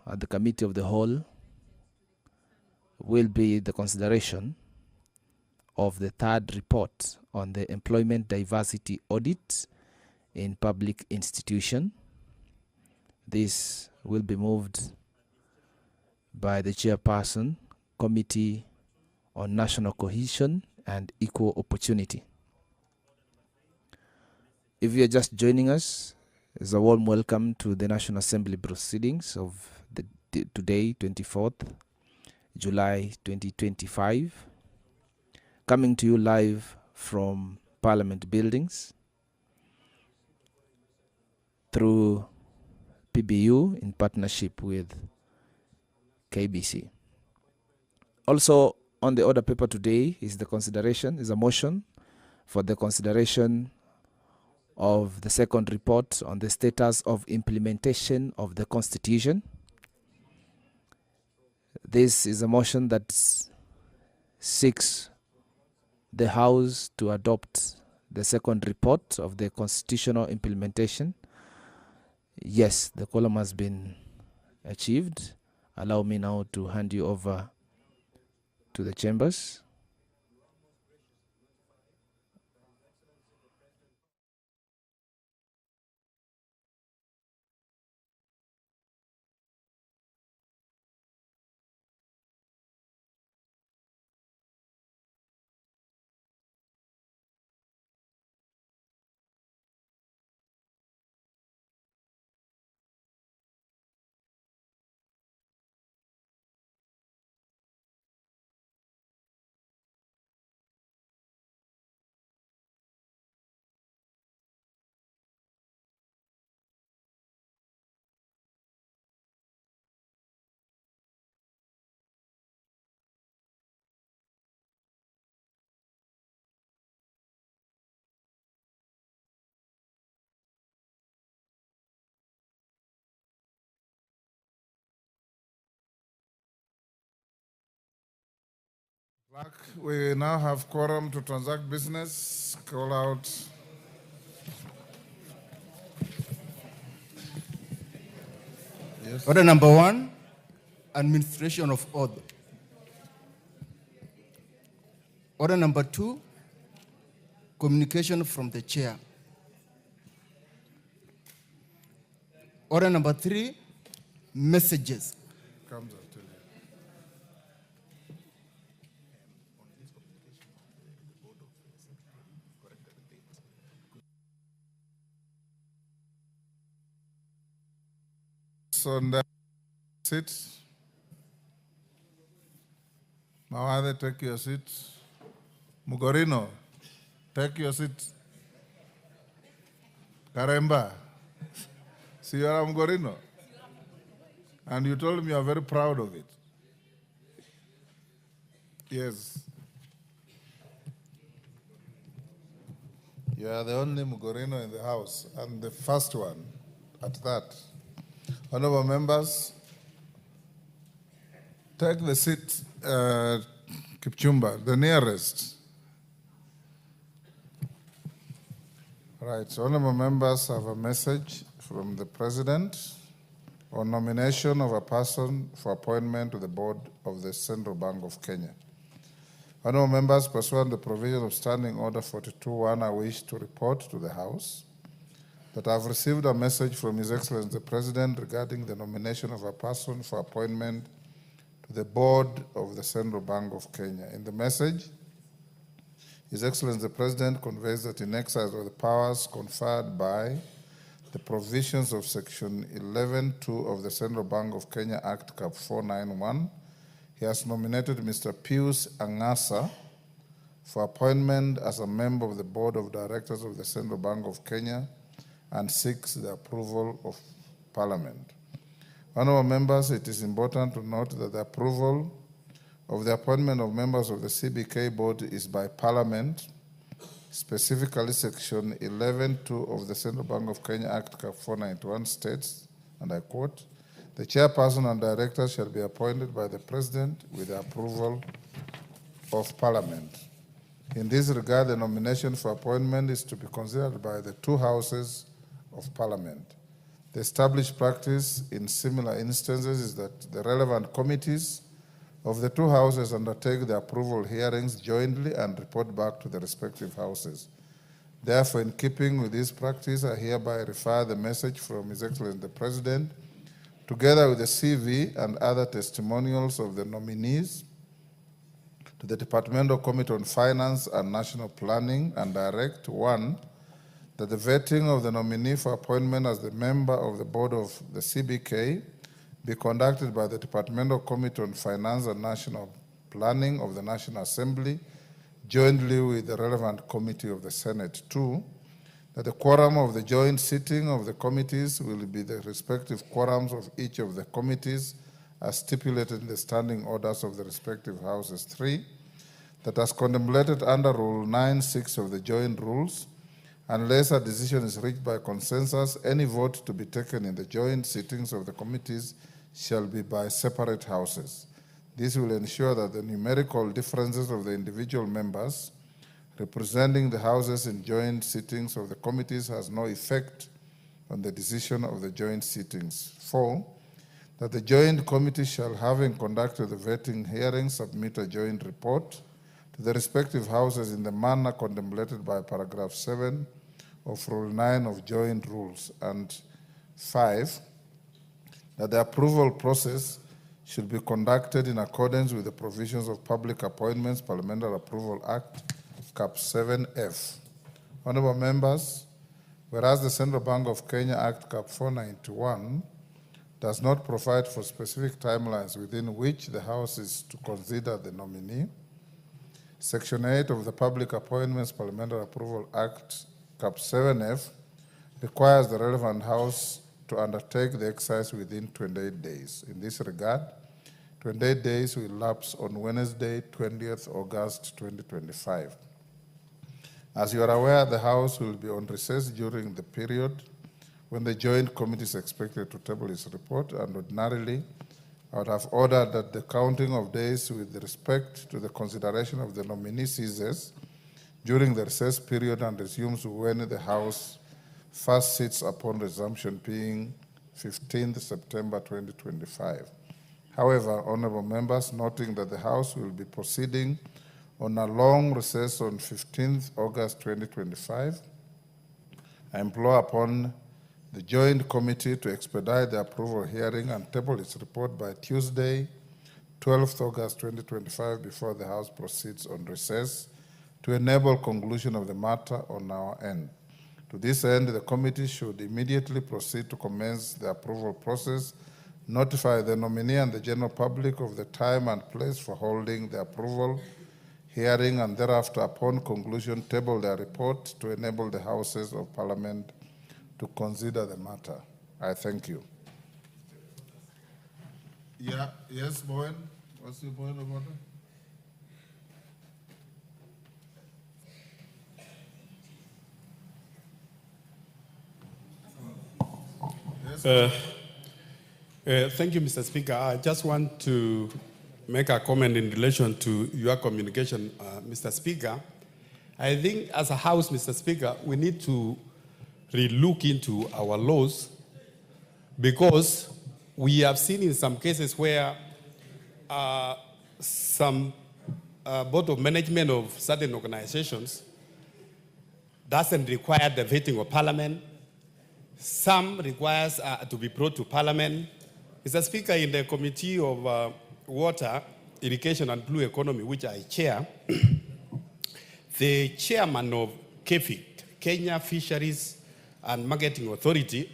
at the Committee of the Whole will be the consideration of the third report on the employment diversity audit in public institution. This will be moved by the chairperson, Committee on National Cohesion and Equal Opportunity. If you are just joining us, it's a warm welcome to the National Assembly proceedings of today, 24th July 2025, coming to you live from Parliament buildings through PBU in partnership with KBC. Also on the order paper today is a motion for the consideration of the second report on the status of implementation of the Constitution. This is a motion that seeks the House to adopt the second report of the constitutional implementation. Yes, the quorum has been achieved. Allow me now to hand you over to the chambers. We now have quorum to transact business. Call out. Yes. Order number 1, administration of oath. Order number 2, communication from the chair. Order number 3, messages. Comes after you. So now sit. Mawade, take your seat. Mugorino, take your seat. Karemba, see you are Mugorino. And you told me you are very proud of it. Yes. You are the only Mugorino in the house, and the first one at that. Honorable members, take the seat, Kipchumba, the nearest. Right, so honorable members have a message from the President on nomination of a person for appointment to the board of the Central Bank of Kenya. Honorable members, pursuant to the provision of Standing Order 42.1, I wish to report to the House that I have received a message from His Excellency the President regarding the nomination of a person for appointment to the board of the Central Bank of Kenya. In the message, His Excellency the President conveys that in exercise of the powers conferred by the provisions of Section 11.2 of the Central Bank of Kenya Act Cap 491, he has nominated Mr. Pius Angasa for appointment as a member of the Board of Directors of the Central Bank of Kenya and seeks the approval of Parliament. Honorable members, it is important to note that the approval of the appointment of members of the CBK board is by Parliament, specifically Section 11.2 of the Central Bank of Kenya Act Cap 491 states, and I quote, "The chairperson and director shall be appointed by the President with the approval of Parliament." In this regard, the nomination for appointment is to be considered by the two houses of Parliament. The established practice in similar instances is that the relevant committees of the two houses undertake the approval hearings jointly and report back to the respective houses. Therefore, in keeping with this practice, I hereby refer the message from His Excellency the President, together with the CV and other testimonials of the nominees, to the Departmental Committee on Finance and National Planning, and direct, 1, that the vetting of the nominee for appointment as the member of the board of the CBK be conducted by the Departmental Committee on Finance and National Planning of the National Assembly, jointly with the relevant committee of the Senate. 2, that the quorum of the joint sitting of the committees will be the respective quorums of each of the committees as stipulated in the standing orders of the respective houses. 3, that as contemplated under Rule 9(6) of the joint rules, unless a decision is reached by consensus, any vote to be taken in the joint sittings of the committees shall be by separate houses. This will ensure that the numerical differences of the individual members representing the houses in joint sittings of the committees has no effect on the decision of the joint sittings. 4, that the joint committee shall, having conducted the vetting hearing, submit a joint report to the respective houses in the manner contemplated by paragraph 7 of Rule 9 of joint rules. And 5, that the approval process should be conducted in accordance with the provisions of Public Appointments Parliamentary Approval Act, Cap 7F. Honorable members, whereas the Central Bank of Kenya Act, Cap 491, does not provide for specific timelines within which the House is to consider the nominee, Section 8 of the Public Appointments Parliamentary Approval Act, Cap 7F, requires the relevant House to undertake the exercise within 28 days. In this regard, 28 days will lapse on Wednesday, 20th August 2025. As you are aware, the House will be on recess during the period when the Joint Committee is expected to table its report, and ordinarily, I would have ordered that the counting of days with respect to the consideration of the nominee ceases during the recess period and resumes when the House first sits upon resumption, being 15th September 2025. However, honorable members, noting that the House will be proceeding on a long recess on 15th August 2025, I implore upon the Joint Committee to expedite the approval hearing and table its report by Tuesday, 12th August 2025, before the House proceeds on recess, to enable conclusion of the matter on our end. To this end, the committee should immediately proceed to commence the approval process, notify the nominee and the general public of the time and place for holding the approval hearing, and thereafter, upon conclusion, table their report to enable the Houses of Parliament to consider the matter. I thank you. Yeah, yes, Bowen. What's your point of order? Thank you, Mr. Speaker. I just want to make a comment in relation to your communication, Mr. Speaker. I think as a House, Mr. Speaker, we need to re-look into our laws, because we have seen in some cases where some board of management of certain organizations doesn't require the vetting of Parliament. Some requires to be brought to Parliament. Mr. Speaker, in the Committee of Water, Irrigation and Blue Economy, which I chair, the chairman of KFIC, Kenya Fisheries and Marketing Authority,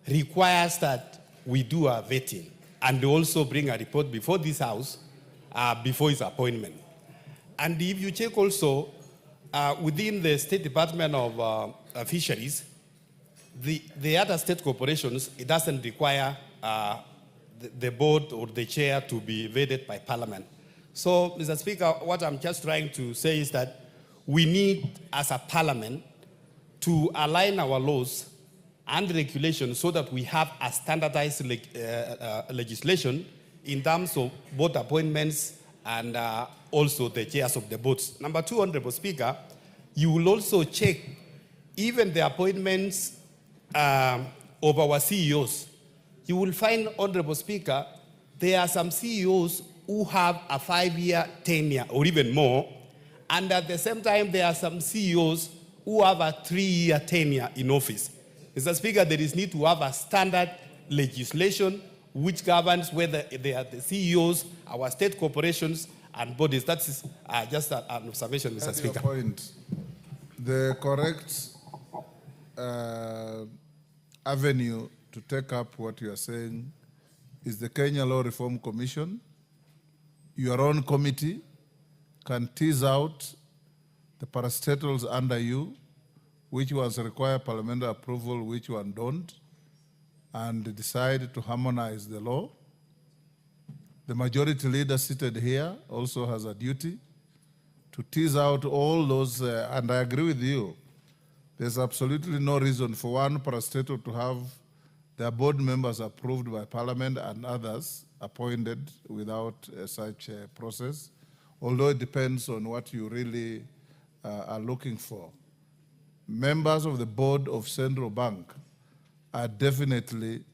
requires that we do a vetting and also bring a report before this House before his appointment. And if you check also within the State Department of Fisheries, the other state corporations, it doesn't require the board or the chair to be vetted by Parliament. So, Mr. Speaker, what I'm just trying to say is that we need, as a Parliament, to align our laws and regulations so that we have a standardized legislation in terms of board appointments and also the chairs of the boards. Number two, Honorable Speaker, you will also check even the appointments of our CEOs. You will find, Honorable Speaker, there are some CEOs who have a 5-year tenure or even more, and at the same time, there are some CEOs who have a 3-year tenure in office. Mr. Speaker, there is need to have a standard legislation which governs whether they are the CEOs, our state corporations, and bodies. That is just an observation, Mr. Speaker. Your point. The correct avenue to take up what you are saying is the Kenya Law Reform Commission. Your own committee can tease out the parastatals under you, which ones require parliamentary approval, which one don't, and decide to harmonize the law. The majority leader seated here also has a duty to tease out all those, and I agree with you. There's absolutely no reason for one parastatal to have their board members approved by Parliament and others appointed without such a process, although it depends on what you really are looking for. Members of the board of Central Bank are definitely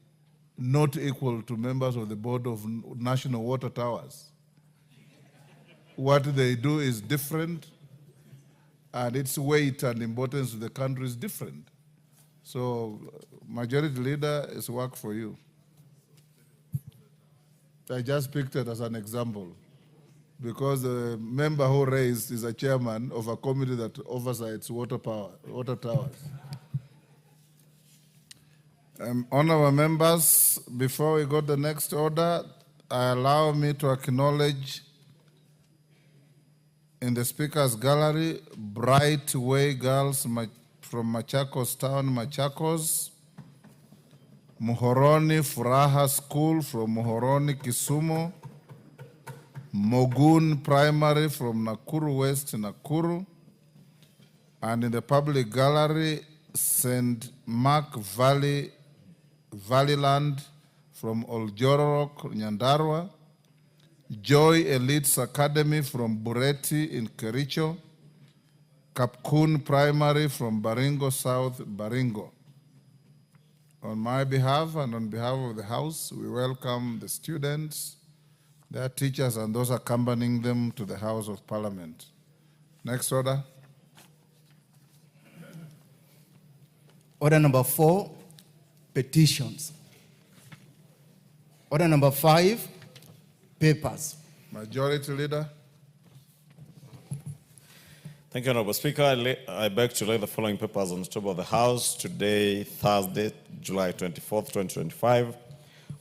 not equal to members of the board of National Water Towers. What they do is different, and its weight and importance to the country is different. So, majority leader is work for you. I just picked it as an example because the member who raised is a chairman of a committee that oversights water towers. Honorable members, before we go to the next order, allow me to acknowledge in the Speaker's Gallery, Bright Way Girls from Machakos Town, Machakos, Muhoroni Furaha School from Muhoroni, Kisumu, Mogun Primary from Nakuru West, Nakuru, and in the public gallery, St. Mark Valleyland from Oljororok, Nyandarua, Joy Elites Academy from Bureti in Kericho, Kapkun Primary from Baringo South, Baringo. On my behalf and on behalf of the House, we welcome the students, their teachers, and those accompanying them to the House of Parliament. Next order. Order number 4, petitions. Order number 5, papers. Majority Leader. Thank you, Honorable Speaker. I beg to lay the following papers on the table of the House today, Thursday, July 24th, 2025.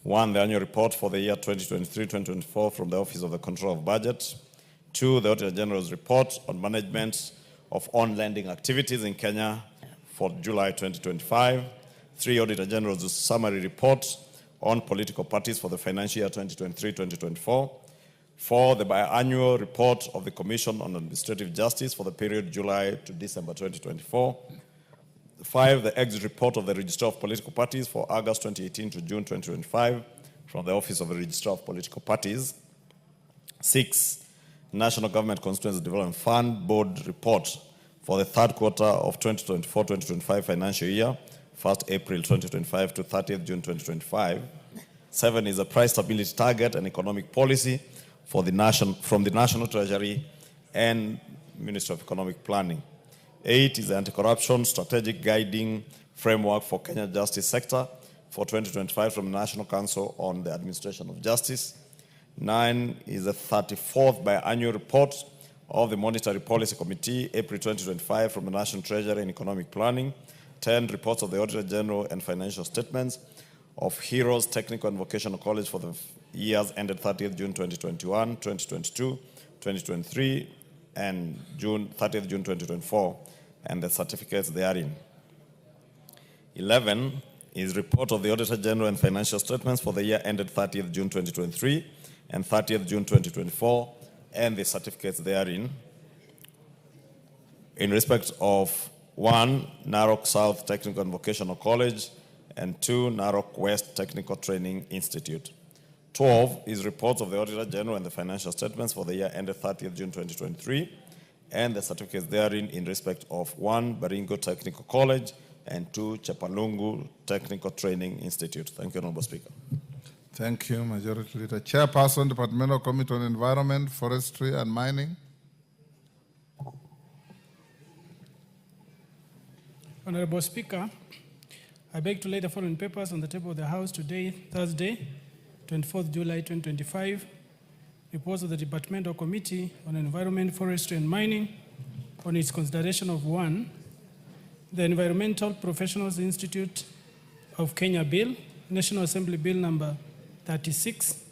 1, the annual report for the year 2023-2024 from the Office of the Control of Budget. 2, the Auditor General's report on management of on-lending activities in Kenya for July 2025. 3, Auditor General's summary report on political parties for the financial year 2023-2024. 4, the biannual report of the Commission on Administrative Justice for the period July to December 2024. 5, the exit report of the Registrar of Political Parties for August 2018 to June 2025 from the Office of the Registrar of Political Parties. 6, National Government Constituency Development Fund Board report for the third quarter of 2024-2025 financial year, 1st April 2025 to 30th June 2025. 7 is a price stability target and economic policy for the from the National Treasury and Ministry of Economic Planning. 8 is the anti-corruption strategic guiding framework for Kenya justice sector for 2025 from the National Council on the Administration of Justice. 9 is the 34th biannual report of the Monetary Policy Committee, April 2025 from the National Treasury and Economic Planning. 10, reports of the Auditor General and financial statements of Heroes Technical and Vocational College for the years ended 30th June 2021, 2022, 2023, and 30th June 2024, and the certificates therein. 11 is report of the Auditor General and financial statements for the year ended 30th June 2023 and 30th June 2024, and the certificates therein. In respect of 1, Narok South Technical and Vocational College, and 2, Narok West Technical Training Institute. 12 is reports of the Auditor General and the financial statements for the year ended 30th June 2023, and the certificates therein in respect of 1, Baringo Technical College, and 2 Chapalungu Technical Training Institute. Thank you, Honorable Speaker. Thank you, Majority Leader. Chairperson, Departmental Committee on Environment, Forestry and Mining. Honorable Speaker, I beg to lay the following papers on the table of the House today, Thursday, 24th July 2025. Reports of the Departmental Committee on Environment, Forestry and Mining on its consideration of 1, the Environmental Professionals Institute of Kenya Bill, National Assembly Bill number 36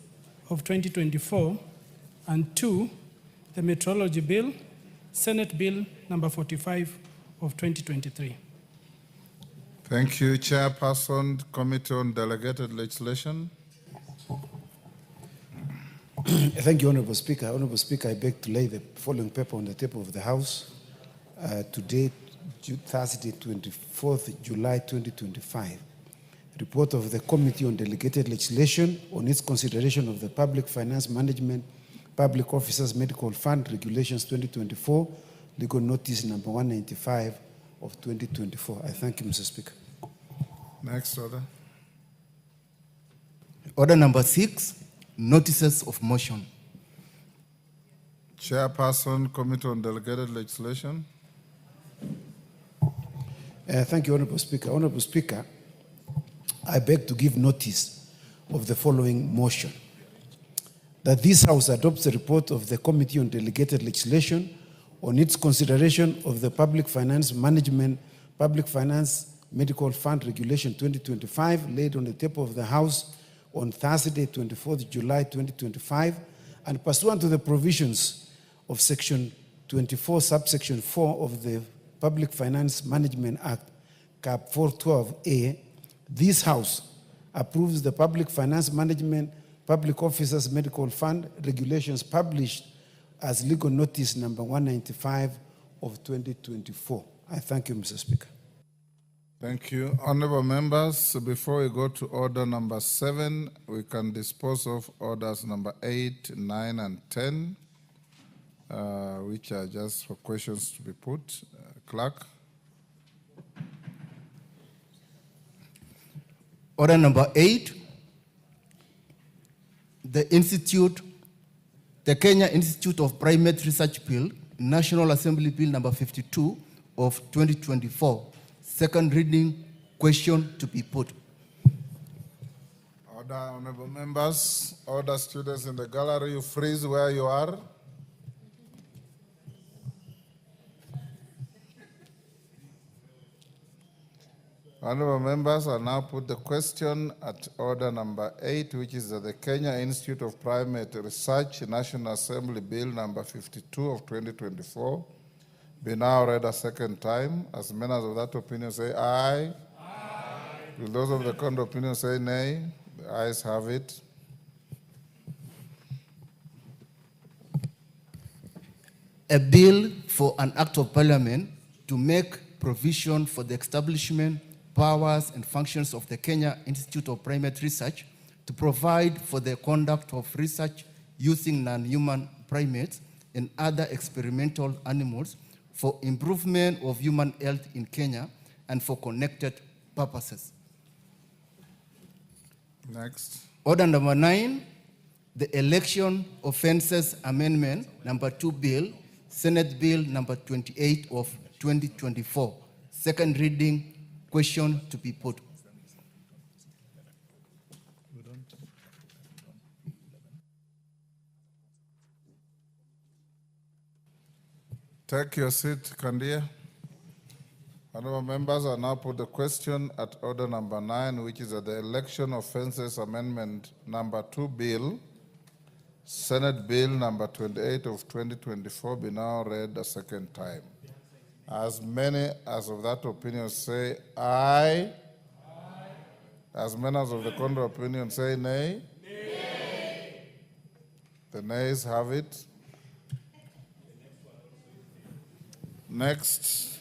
of 2024, and 2, the Meteorology Bill, Senate Bill number 45 of 2023. Thank you, Chairperson, Committee on Delegated Legislation. Thank you, Honorable Speaker. Honorable Speaker, I beg to lay the following paper on the table of the House. Today, Thursday, 24th July 2025. Report of the Committee on Delegated Legislation on its consideration of the Public Finance Management, Public Officers Medical Fund Regulations 2024, legal notice number 195 of 2024. I thank you, Mr. Speaker. Next order. Order number 6, notices of motion. Chairperson, Committee on Delegated Legislation. Thank you, Honorable Speaker. Honorable Speaker, I beg to give notice of the following motion. That this House adopts the report of the Committee on Delegated Legislation on its consideration of the Public Finance Management, Public Finance Medical Fund Regulation 2025 laid on the table of the House on Thursday, 24th July 2025, and pursuant to the provisions of Section 24, subsection 4 of the Public Finance Management Act, Cap 412A, this House approves the Public Finance Management, Public Officers Medical Fund regulations published as legal notice number 195 of 2024. I thank you, Mr. Speaker. Thank you. Honorable members, before we go to order number 7, we can dispose of orders number 8, 9, and 10, which are just for questions to be put. Clerk. Order number 8, the Kenya Institute of Primate Research Bill, National Assembly Bill number 52 of 2024. Second reading, question to be put. Order, honorable members. Order, students in the gallery, you freeze where you are. Honorable members, I now put the question at order number 8, which is that the Kenya Institute of Primate Research, National Assembly Bill number 52 of 2024, be now read a second time. As members of that opinion say aye. Aye. Will those of the contrary opinion say nay? The ayes have it. A bill for an act of parliament to make provision for the establishment, powers and functions of the Kenya Institute of Primate Research to provide for the conduct of research using non-human primates and other experimental animals for improvement of human health in Kenya and for connected purposes. Next. Order number 9, the Election Offences Amendment number 2 Bill, Senate Bill number 28 of 2024. Second reading, question to be put. Take your seat, Kandia. Honorable members, I now put the question at order number 9, which is that the Election Offences Amendment number 2 Bill, Senate Bill number 28 of 2024, be now read a second time. As many as of that opinion say aye. Aye. As many as of the contrary opinion say nay. Nay. The nays have it. Next.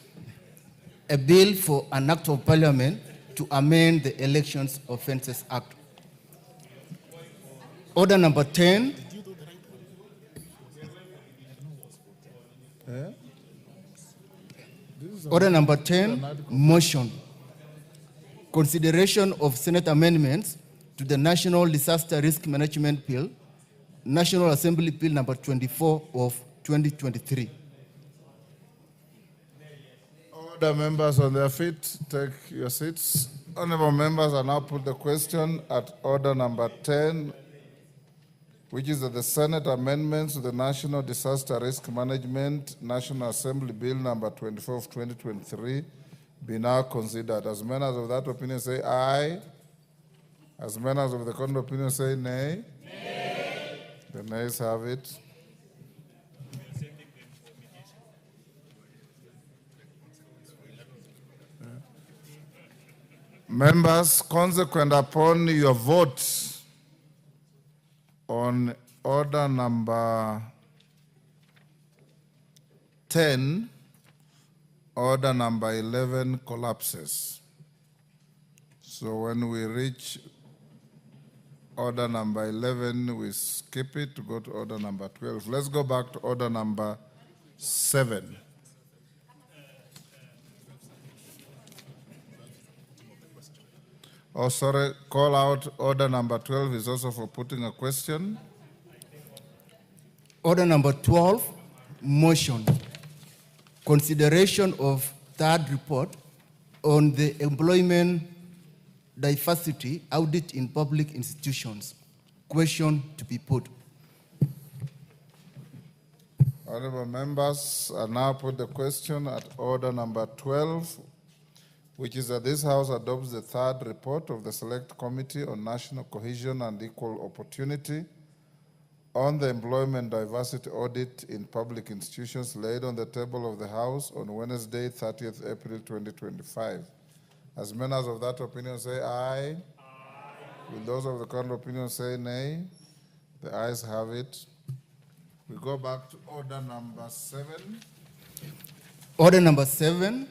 A bill for an act of parliament to amend the Elections Offences Act. Order number 10. Order number 10, motion. consideration of Senate amendments to the National Disaster Risk Management Bill, National Assembly Bill number 24 of 2023. Order, members on their feet, take your seats. Honorable members, I now put the question at order number 10, which is that the Senate amendments to the National Disaster Risk Management National Assembly Bill number 24 of 2023 be now considered. As members of that opinion say aye. As members of the contrary opinion say nay. Nay. The nays have it. Members, consequent upon your vote on order number 10, order number 11 collapses. So when we reach order number 11, we skip it to go to order number 12. Let's go back to order number 7. Oh, sorry, call out order number 12 is also for putting a question. Order number 12, motion. Consideration of third report on the employment diversity audit in public institutions. Question to be put. Honorable members, I now put the question at order number 12, which is that this House adopts the third report of the Select Committee on National Cohesion and Equal Opportunity on the employment diversity audit in public institutions laid on the table of the House on Wednesday, 30th April 2025. As members of that opinion say aye. Aye. Will those of the contrary opinion say nay? The ayes have it. We go back to order number 7. Order number 7,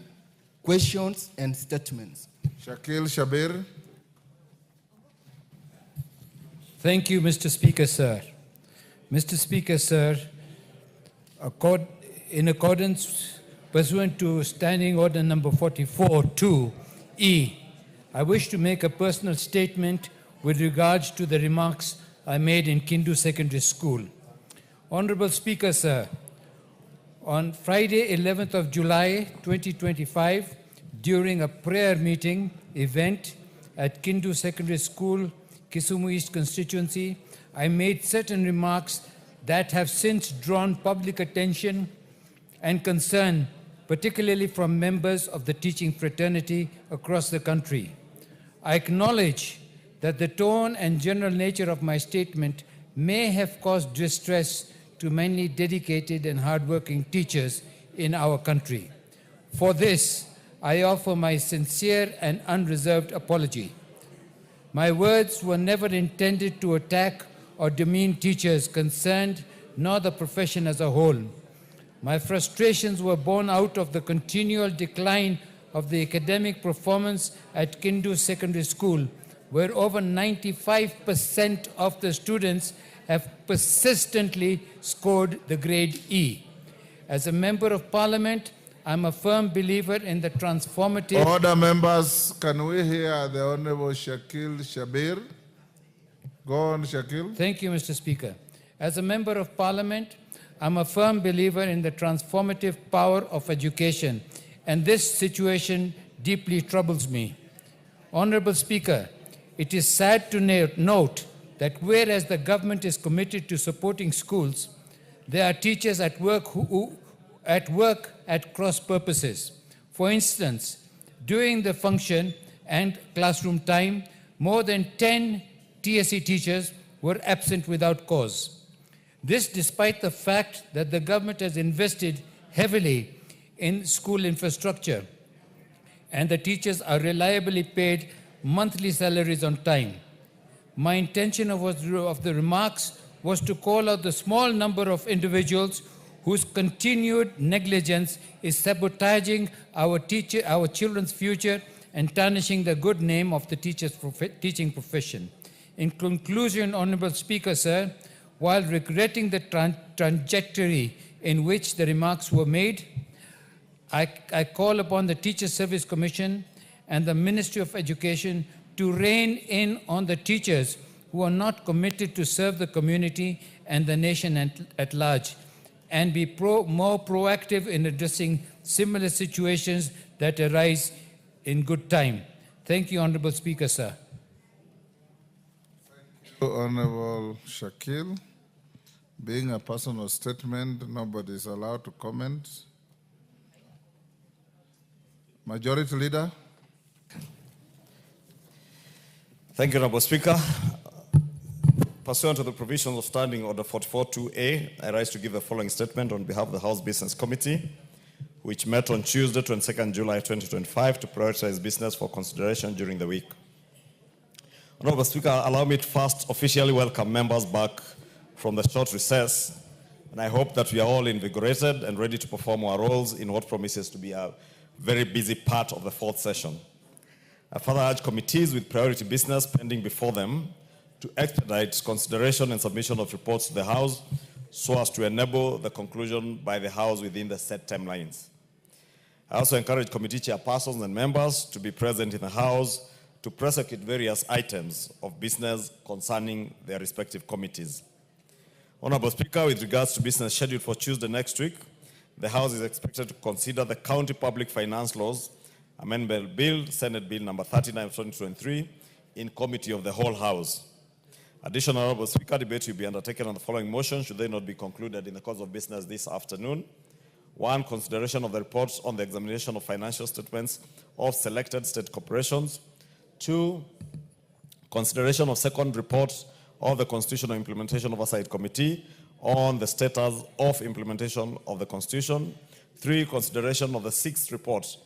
questions and statements. Shakil Shabir. Thank you, Mr. Speaker, sir. Mr. Speaker, sir, in accordance pursuant to Standing Order number 44-2E, I wish to make a personal statement with regards to the remarks I made in Kindu Secondary School. Honorable Speaker, sir, on Friday, 11th of July, 2025, during a prayer meeting event at Kindu Secondary School, Kisumu East constituency, I made certain remarks that have since drawn public attention and concern, particularly from members of the teaching fraternity across the country. I acknowledge that the tone and general nature of my statement may have caused distress to many dedicated and hardworking teachers in our country. For this, I offer my sincere and unreserved apology. My words were never intended to attack or demean teachers concerned, nor the profession as a whole. My frustrations were born out of the continual decline of the academic performance at Kindu Secondary School, where over 95% of the students have persistently scored the grade E. As a member of parliament, I'm a firm believer in the transformative... Order, members, can we hear the Honorable Shakil Shabir? Go on, Shakil. Thank you, Mr. Speaker. As a member of parliament, I'm a firm believer in the transformative power of education, and this situation deeply troubles me. Honorable Speaker, it is sad to note that whereas the government is committed to supporting schools, there are teachers at work who at cross purposes. For instance, during the function and classroom time, more than 10 TSC teachers were absent without cause. This despite the fact that the government has invested heavily in school infrastructure and the teachers are reliably paid monthly salaries on time. My intention of the remarks was to call out the small number of individuals whose continued negligence is sabotaging our children's future and tarnishing the good name of the teaching profession. In conclusion, Honorable Speaker, sir, while regretting the trajectory in which the remarks were made, I call upon the Teacher Service Commission and the Ministry of Education to rein in on the teachers who are not committed to serve the community and the nation at large, and be more proactive in addressing similar situations that arise in good time. Thank you, Honorable Speaker, sir. Honorable Shakil. Being a personal statement, nobody is allowed to comment. Majority Leader. Thank you, Honorable Speaker. Pursuant to the provisions of Standing Order 44.2a, I rise to give the following statement on behalf of the House Business Committee, which met on Tuesday, 22nd July 2025, to prioritize business for consideration during the week. Honorable Speaker, allow me to first officially welcome members back from the short recess, and I hope that we are all invigorated and ready to perform our roles in what promises to be a very busy part of the fourth session. I further urge committees with priority business pending before them to expedite consideration and submission of reports to the House so as to enable the conclusion by the House within the set timelines. I also encourage committee chairpersons and members to be present in the House to prosecute various items of business concerning their respective committees. Honorable Speaker, with regards to business scheduled for Tuesday next week, the House is expected to consider the County Public Finance Laws Amendment Bill, Senate Bill number 39 of 2023, in Committee of the Whole House. Additional, Honorable Speaker, debate will be undertaken on the following motions should they not be concluded in the course of business this afternoon. 1, consideration of the reports on the examination of financial statements of selected state corporations. 2, consideration of second report of the Constitutional Implementation Oversight Committee on the status of implementation of the Constitution. 3, consideration of the 6th report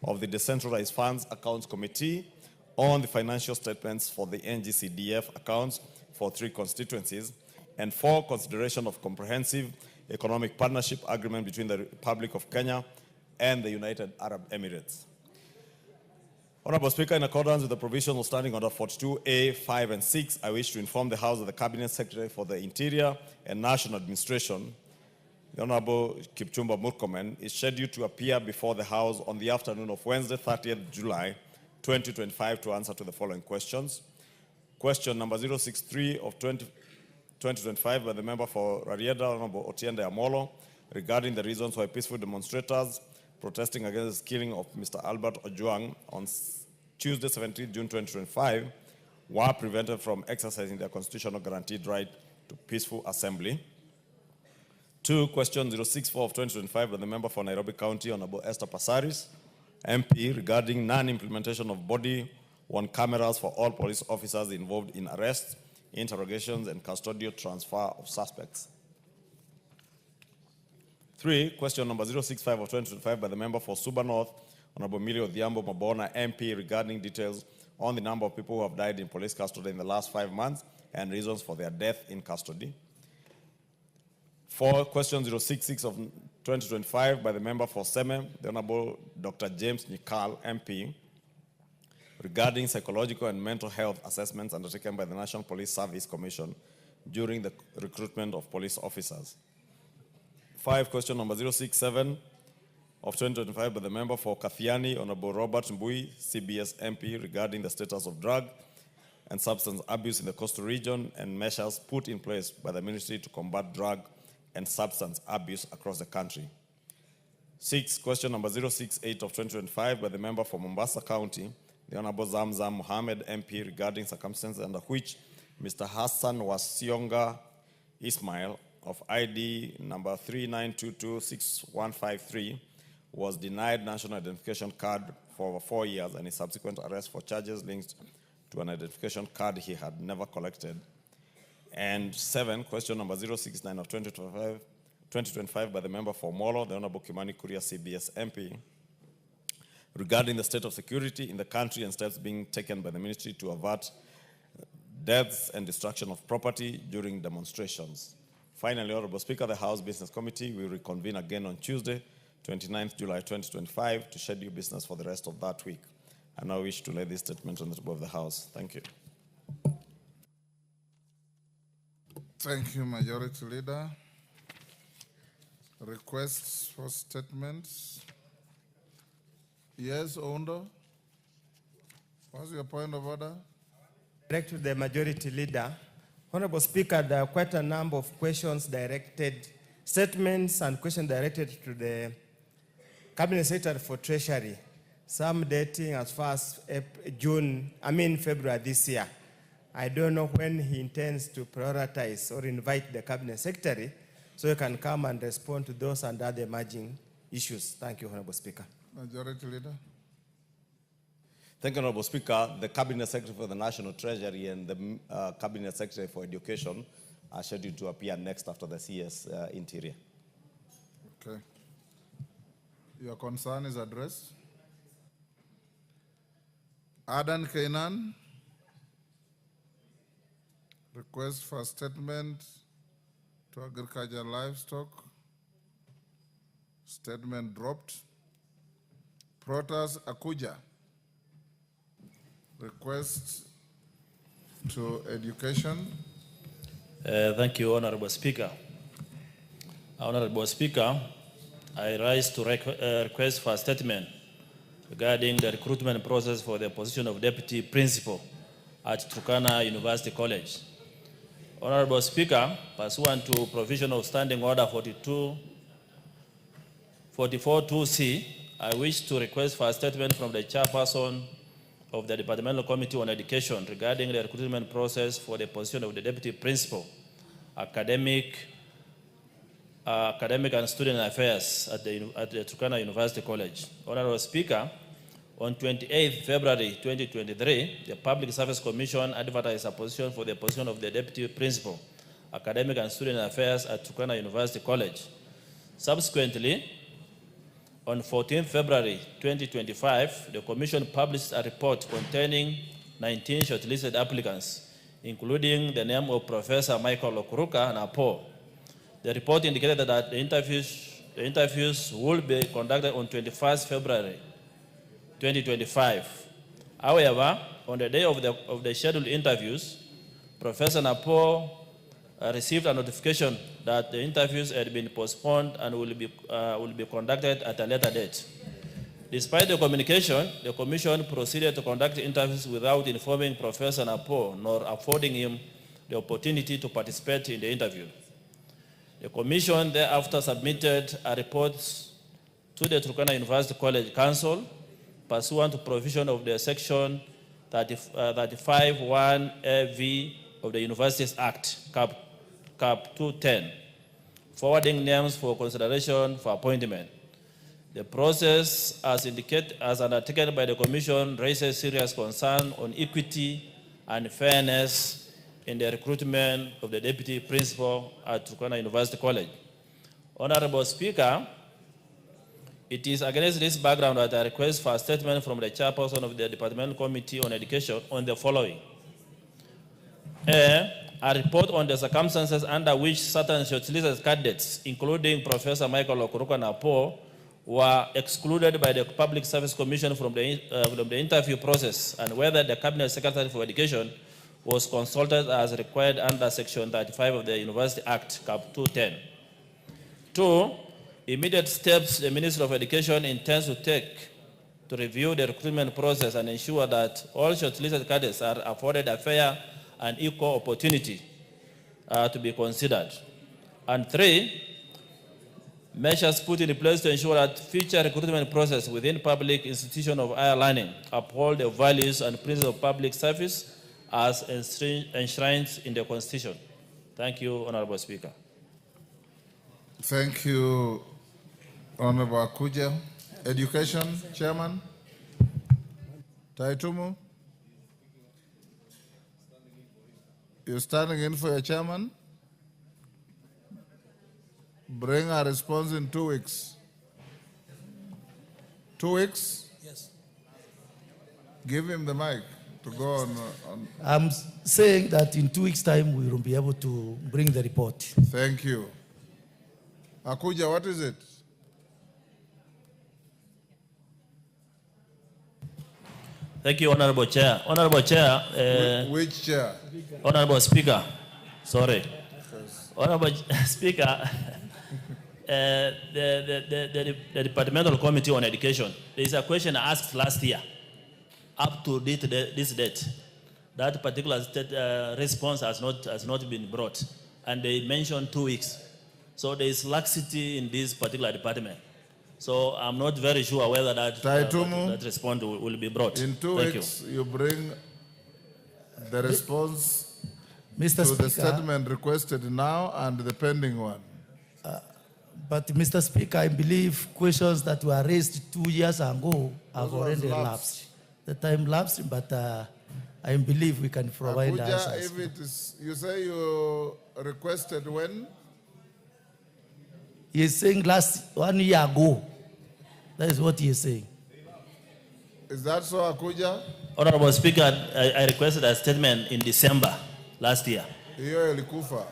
of the Decentralized Funds Accounts Committee on the financial statements for the NGCDF accounts for 3 constituencies. And 4, consideration of comprehensive economic partnership agreement between the Republic of Kenya and the United Arab Emirates. Honorable Speaker, in accordance with the provisions of Standing Order 42A, 5 and 6, I wish to inform the House that the Cabinet Secretary for the Interior and National Administration, the Honorable Kipchumba Murkomen, is scheduled to appear before the House on the afternoon of Wednesday, 30th July 2025 to answer to the following questions. Question number 063 of 2025 by the member for Rarieda, Honorable Otiende Amolo, regarding the reasons why peaceful demonstrators protesting against the killing of Mr. Albert Ojwang on Tuesday, 17 June 2025, were prevented from exercising their constitutional guaranteed right to peaceful assembly. 2, question 064 of 2025 by the member for Nairobi County, Honorable Esther Passaris, MP, regarding non-implementation of body-worn cameras for all police officers involved in arrests, interrogations, and custodial transfer of suspects. 3, question number 065 of 2025 by the member for Suba North, Honorable Millie Odhiambo Mabona, MP, regarding details on the number of people who have died in police custody in the last 5 months and reasons for their death in custody. 4, question 066 of 2025 by the member for Seme, the Honorable Dr. James Nikal, MP, regarding psychological and mental health assessments undertaken by the National Police Service Commission during the recruitment of police officers. 5, question number 067 of 2025 by the member for Kathiani, Honorable Robert Mbui, CBS MP, regarding the status of drug and substance abuse in the coastal region and measures put in place by the ministry to combat drug and substance abuse across the country. 6, question number 068 of 2025 by the member for Mombasa County, the Honorable Zamzam Mohammed, MP, regarding circumstances under which Mr. Hassan Wasionga Ismail of ID number 39226153 was denied national identification card for over 4 years and his subsequent arrest for charges linked to an identification card he had never collected. And 7, question number 069 of 2025 by the member for Molo, the Honorable Kimani Kuria, CBS MP, regarding the state of security in the country and steps being taken by the ministry to avert deaths and destruction of property during demonstrations. Finally, Honorable Speaker, the House Business Committee will reconvene again on Tuesday, 29th July 2025, to schedule business for the rest of that week. I now wish to lay this statement on the table of the House. Thank you. Thank you, Majority Leader. Requests for statements. Yes, Ondo? What's your point of order? Direct to the majority leader. Honorable Speaker, there are quite a number of questions directed, statements and questions directed to the Cabinet Secretary for Treasury, some dating as far as February this year. I don't know when he intends to prioritize or invite the Cabinet Secretary so he can come and respond to those and other emerging issues. Thank you, Honorable Speaker. Majority Leader. Thank you, Honorable Speaker. The Cabinet Secretary for the National Treasury and the Cabinet Secretary for Education are scheduled to appear next after the CS Interior. Okay. Your concern is addressed. Adan Kainan. Request for statement to agriculture and livestock. Statement dropped. Protas Akuja. Request to education. Thank you, Honorable Speaker. Honorable Speaker, I rise to request for a statement regarding the recruitment process for the position of Deputy Principal at Turkana University College. Honorable Speaker, pursuant to provision of Standing Order 44.2c, I wish to request for a statement from the chairperson of the Departmental Committee on Education regarding the recruitment process for the position of the Deputy Principal, Academic and Student Affairs at the Turkana University College. Honorable Speaker, on 28 February 2023, the Public Service Commission advertised a position for the position of the Deputy Principal, Academic and Student Affairs at Turkana University College. Subsequently, on 14 February 2025, the Commission published a report containing 19 shortlisted applicants, including the name of Professor Michael Okuruka Napo. The report indicated that the interviews will be conducted on 21st February 2025. However, on the day of the scheduled interviews, Professor Napo received a notification that the interviews had been postponed and will be conducted at a later date. Despite the communication, the Commission proceeded to conduct interviews without informing Professor Napo nor affording him the opportunity to participate in the interview. The Commission thereafter submitted a report to the Turkana University College Council pursuant to provision of the Section 35(1)AV of the Universities Act, Cap 210, forwarding names for consideration for appointment. The process, as undertaken by the Commission, raises serious concern on equity and fairness in the recruitment of the Deputy Principal at Turkana University College. Honorable Speaker, it is against this background that I request for a statement from the chairperson of the Departmental Committee on Education on the following. A report on the circumstances under which certain shortlisted candidates, including Professor Michael Okuruka Napo, were excluded by the Public Service Commission from the interview process, and whether the Cabinet Secretary for Education was consulted as required under Section 35 of the University Act, Cap 210. 2, immediate steps the Ministry of Education intends to take to review the recruitment process and ensure that all shortlisted candidates are afforded a fair and equal opportunity to be considered. And 3, measures put in place to ensure that future recruitment process within public institutions of higher learning uphold the values and principles of public service as enshrined in the Constitution. Thank you, Honorable Speaker. Thank you, Honorable Akuja. Education, Chairman. Taitumu. You're standing in for your chairman? Bring a response in 2 weeks. 2 weeks? Yes. Give him the mic to go on. I'm saying that in 2 weeks' time, we will be able to bring the report. Thank you. Akuja, what is it? Thank you, Honorable Chair. Honorable Chair. Which chair? Honorable Speaker. Sorry. Honorable Speaker, the Departmental Committee on Education, there is a question asked last year up to this date, that particular response has not been brought, and they mentioned 2 weeks. So there is laxity in this particular department. So I'm not very sure whether that that response will be brought. In 2 weeks, you bring the response Mr. to Speaker, the statement requested now and the pending one. but Mr. Speaker, I believe questions that were raised 2 years ago have already lapsed. The time lapsed, but I believe we can provide Abuja, answers. if it is, you say you requested when? He is saying last 1 year ago. That is what he is saying. Is that so, Akuja? Honorable Speaker, I requested a statement in December last year. Hiyo ilikufa.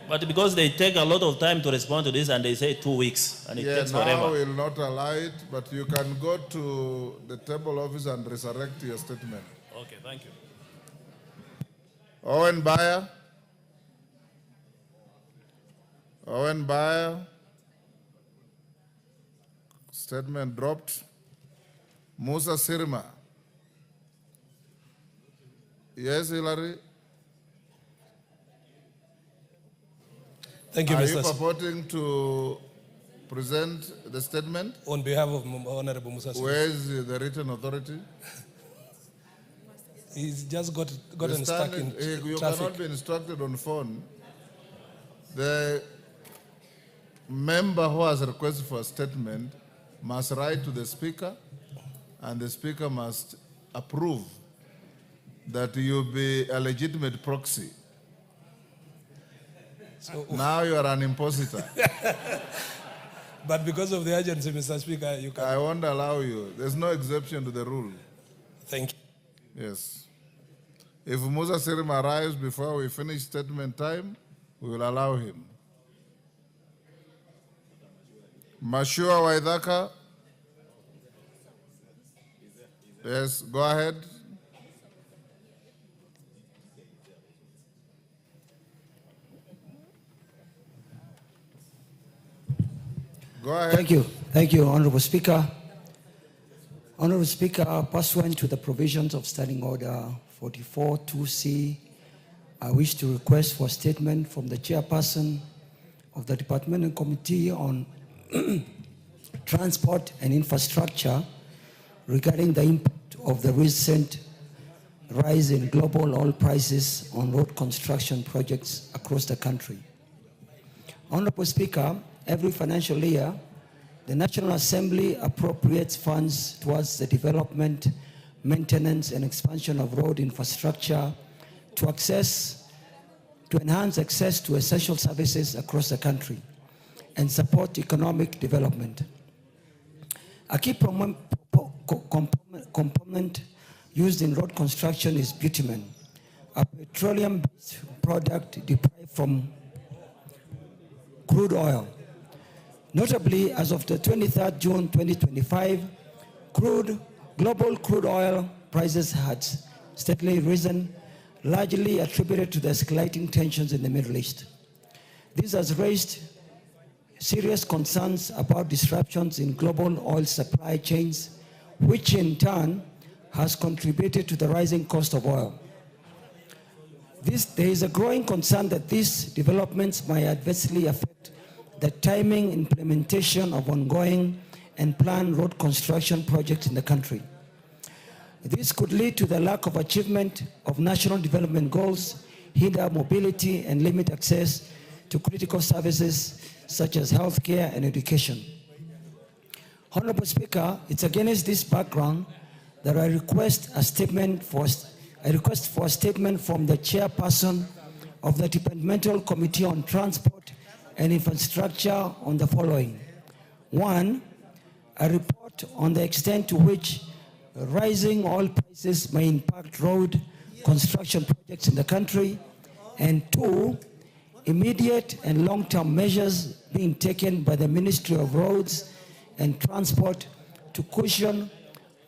But because they take a lot of time to respond to this and they say 2 weeks and it takes Now forever. will not allow it, but you can go to the table office and resurrect your statement. Okay, thank you. Owen Bayer. Owen Bayer. Statement dropped. Musa Sirma. Yes, Hillary. Thank you, Are Mr. you purporting to present the statement? On behalf of Honorable Musa Sirma. Where is the written authority? He's just gotten stuck in You traffic. cannot be instructed on phone. The member who has requested for a statement must write to the speaker, and the speaker must approve that you be a legitimate proxy. So, now you are an impositor. But because of the urgency, Mr. Speaker, you can. I won't allow you. There's no exception to the rule. Thank you. Yes. If Musa Sirim arrives before we finish statement time, we will allow him. Mashua Waidaka. Yes, go ahead. Go ahead. Thank you, Honorable Speaker. Honorable Speaker, pursuant to the provisions of Standing Order 44-2C, I wish to request for a statement from the chairperson of the Departmental Committee on Transport and Infrastructure regarding the impact of the recent rise in global oil prices on road construction projects across the country. Honorable Speaker, every financial year, the National Assembly appropriates funds towards the development, maintenance, and expansion of road infrastructure to enhance access to essential services across the country and support economic development. A key component used in road construction is bitumen, a petroleum-based product derived from crude oil. Notably, as of the 23rd June 2025, global crude oil prices had steadily risen, largely attributed to the escalating tensions in the Middle East. This has raised serious concerns about disruptions in global oil supply chains, which in turn has contributed to the rising cost of oil. There is a growing concern that these developments might adversely affect the timing implementation of ongoing and planned road construction projects in the country. This could lead to the lack of achievement of national development goals, hinder mobility, and limit access to critical services such as healthcare and education. Honorable Speaker, it's against this background that I request for a statement from the chairperson of the Departmental Committee on Transport and Infrastructure on the following. 1, a report on the extent to which rising oil prices may impact road construction projects in the country, and 2, immediate and long-term measures being taken by the Ministry of Roads and Transport to cushion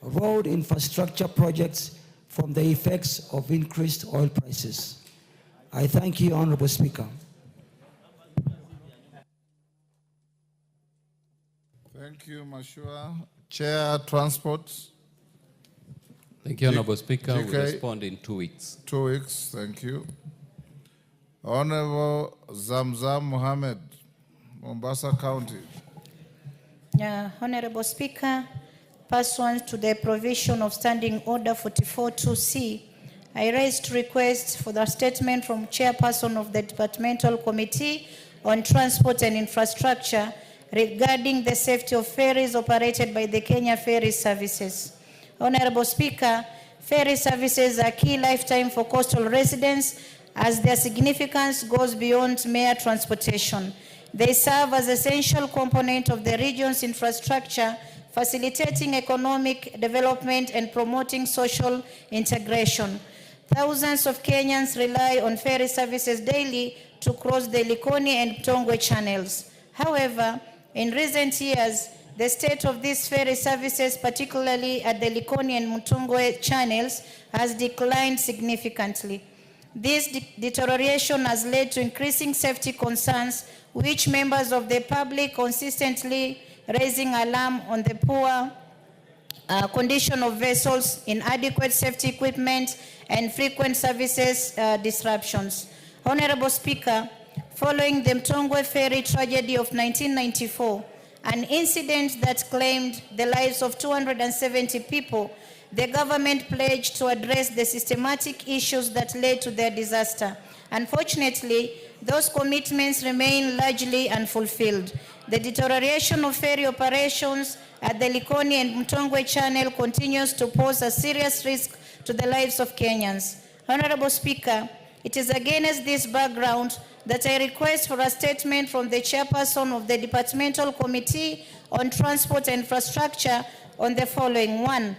road infrastructure projects from the effects of increased oil prices. I thank you, Honorable Speaker. Thank you, Mashua. Chair, Transport. Thank you, Honorable Speaker. GK. We respond in 2 weeks. 2 weeks, thank you. Honorable Zamzam Mohammed, Mombasa County. Honorable Speaker, pursuant to the provision of Standing Order 44-2C, I raised requests for the statement from Chairperson of the Departmental Committee on Transport and Infrastructure regarding the safety of ferries operated by the Kenya Ferry Services. Honorable Speaker, ferry services are key lifetime for coastal residents as their significance goes beyond mere transportation. They serve as essential component of the region's infrastructure, facilitating economic development and promoting social integration. Thousands of Kenyans rely on ferry services daily to cross the Likoni and Mtongwe channels. However, in recent years, the state of these ferry services, particularly at the Likoni and Mtongwe channels, has declined significantly. This deterioration has led to increasing safety concerns, which members of the public consistently raising alarm on the poor condition of vessels, inadequate safety equipment, and frequent services disruptions. Honorable Speaker, following the Mtongwe ferry tragedy of 1994, an incident that claimed the lives of 270 people, the government pledged to address the systematic issues that led to their disaster. Unfortunately, those commitments remain largely unfulfilled. The deterioration of ferry operations at the Likoni and Mtongwe channel continues to pose a serious risk to the lives of Kenyans. Honorable Speaker, it is against this background that I request for a statement from the Chairperson of the Departmental Committee on Transport and Infrastructure on the following. 1.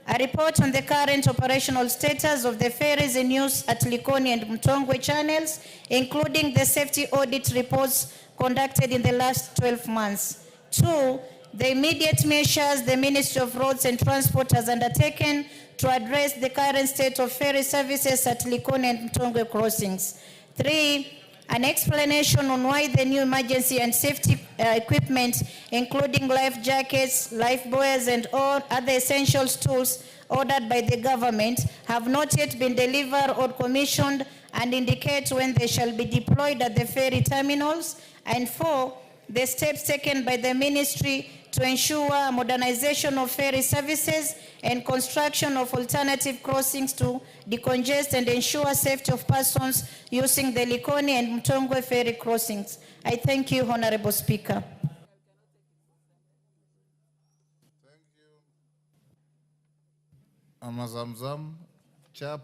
A report on the current operational status of the ferries in use at Likoni and Mtongwe channels, including the safety audit reports conducted in the last 12 months. 2. The immediate measures the Ministry of Roads and Transport has undertaken to address the current state of ferry services at Likoni and Mtongwe crossings. 3. An explanation on why the new emergency and safety equipment, including life jackets, life buoys, and all other essential tools ordered by the government, have not yet been delivered or commissioned, and indicate when they shall be deployed at the ferry terminals. And 4, the steps taken by the ministry to ensure modernization of ferry services and construction of alternative crossings to decongest and ensure safety of persons using the Likoni and Mtongwe ferry crossings. I thank you, Honorable Speaker. Thank you. Amazamzam, Chair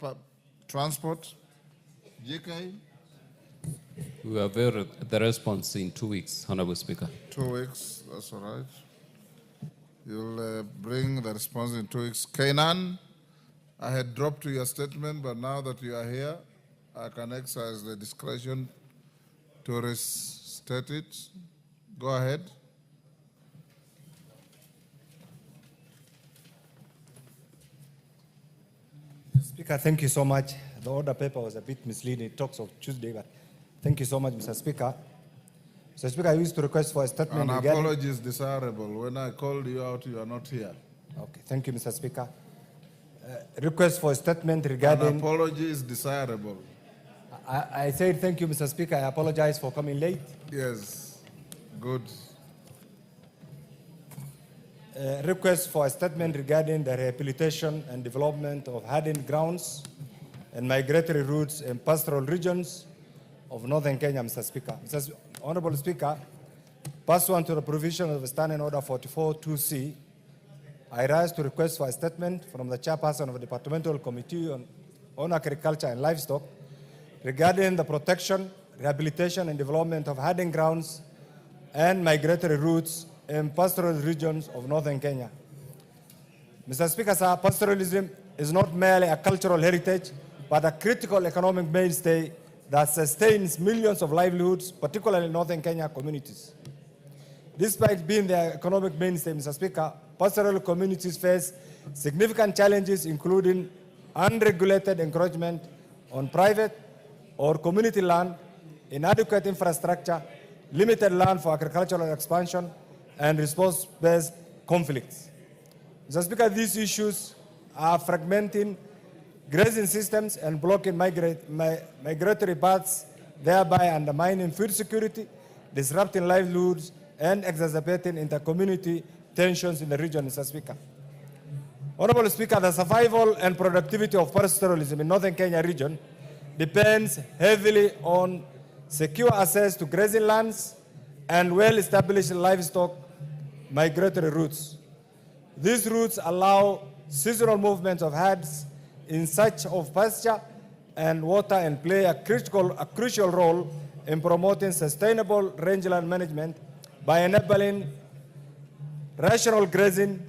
Transport, GK. We will avail the response in 2 weeks, Honorable Speaker. 2 weeks, that's all right. You'll bring the response in 2 weeks. Kainan, I had dropped to your statement, but now that you are here, I can exercise the discretion to restate it. Go ahead. Speaker, thank you so much. The order paper was a bit misleading. It talks of Tuesday, but thank you so much, Mr. Speaker. Mr. Speaker, I used to request for a statement An regarding... apology is desirable. When I called you out, you are not here. Okay, thank you, Mr. Speaker. Request for a statement regarding... An apology is desirable. I said thank you, Mr. Speaker. I apologize for coming late. Yes, good. Request for a statement regarding the rehabilitation and development of hardened grounds and migratory routes in pastoral regions of northern Kenya, Mr. Speaker. Honorable Speaker, pursuant to the provision of the Standing Order 44-2C, I rise to request for a statement from the Chairperson of the Departmental Committee on Agriculture and Livestock regarding the protection, rehabilitation, and development of hardened grounds and migratory routes in pastoral regions of northern Kenya. Mr. Speaker, sir, pastoralism is not merely a cultural heritage, but a critical economic mainstay that sustains millions of livelihoods, particularly in northern Kenya communities. Despite being the economic mainstay, Mr. Speaker, pastoral communities face significant challenges, including unregulated encroachment on private or community land, inadequate infrastructure, limited land for agricultural expansion, and resource-based conflicts. Mr. Speaker, these issues are fragmenting grazing systems and blocking migratory paths, thereby undermining food security, disrupting livelihoods, and exacerbating inter-community tensions in the region, Mr. Speaker. Honorable Speaker, the survival and productivity of pastoralism in northern Kenya region depends heavily on secure access to grazing lands and well-established livestock migratory routes. These routes allow seasonal movements of herds in search of pasture and water and play a crucial role in promoting sustainable rangeland management by enabling rational grazing,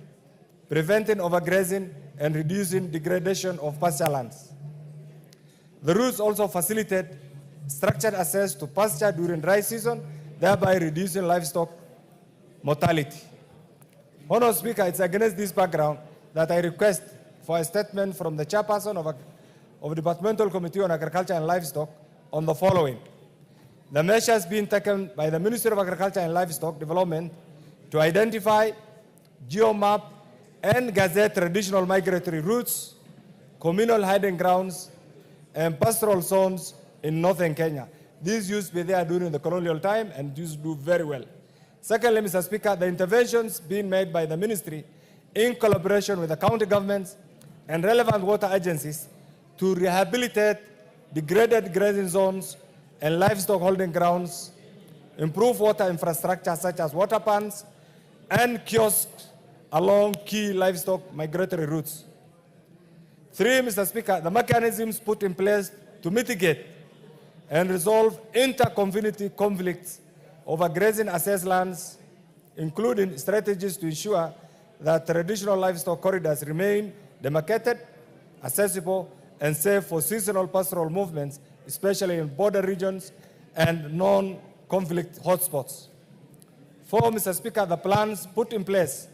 preventing overgrazing, and reducing degradation of pasture lands. The routes also facilitate structured access to pasture during dry season, thereby reducing livestock mortality. Honorable Speaker, it's against this background that I request for a statement from the chairperson of the Departmental Committee on Agriculture and Livestock on the following. The measures being taken by the Ministry of Agriculture and Livestock Development to identify, geomap, and gazette traditional migratory routes, communal hiding grounds, and pastoral zones in northern Kenya. These used to be there during the colonial time and used to do very well. Secondly, Mr. Speaker, the interventions being made by the ministry in collaboration with the county governments and relevant water agencies to rehabilitate degraded grazing zones and livestock holding grounds, improve water infrastructure such as water ponds and kiosks along key livestock migratory routes. Three, Mr. Speaker, the mechanisms put in place to mitigate and resolve inter-community conflicts over grazing access lands, including strategies to ensure that traditional livestock corridors remain demarcated, accessible, and safe for seasonal pastoral movements, especially in border regions and non-conflict hotspots. Four, Mr. Speaker, the plans put in place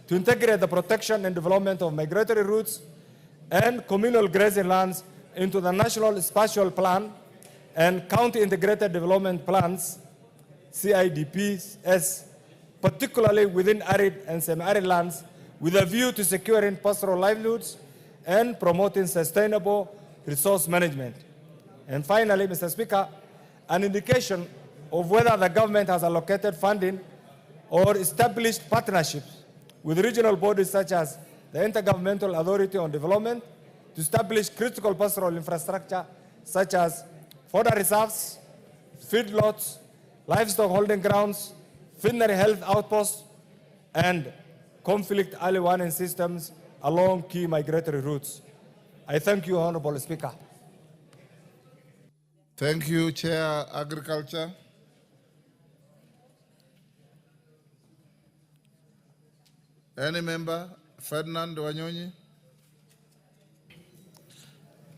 to integrate the protection and development of migratory routes and communal grazing lands into the National Spatial Plan and County Integrated Development Plans, CIDPs, particularly within arid and semi-arid lands, with a view to securing pastoral livelihoods and promoting sustainable resource management. And finally, Mr. Speaker, an indication of whether the government has allocated funding or established partnerships with regional bodies such as the Intergovernmental Authority on Development to establish critical pastoral infrastructure such as fodder reserves, feedlots, livestock holding grounds, veterinary health outposts, and conflict early warning systems along key migratory routes. I thank you, Honorable Speaker. Thank you, Chair Agriculture. Any member? Ferdinand Wanyonyi?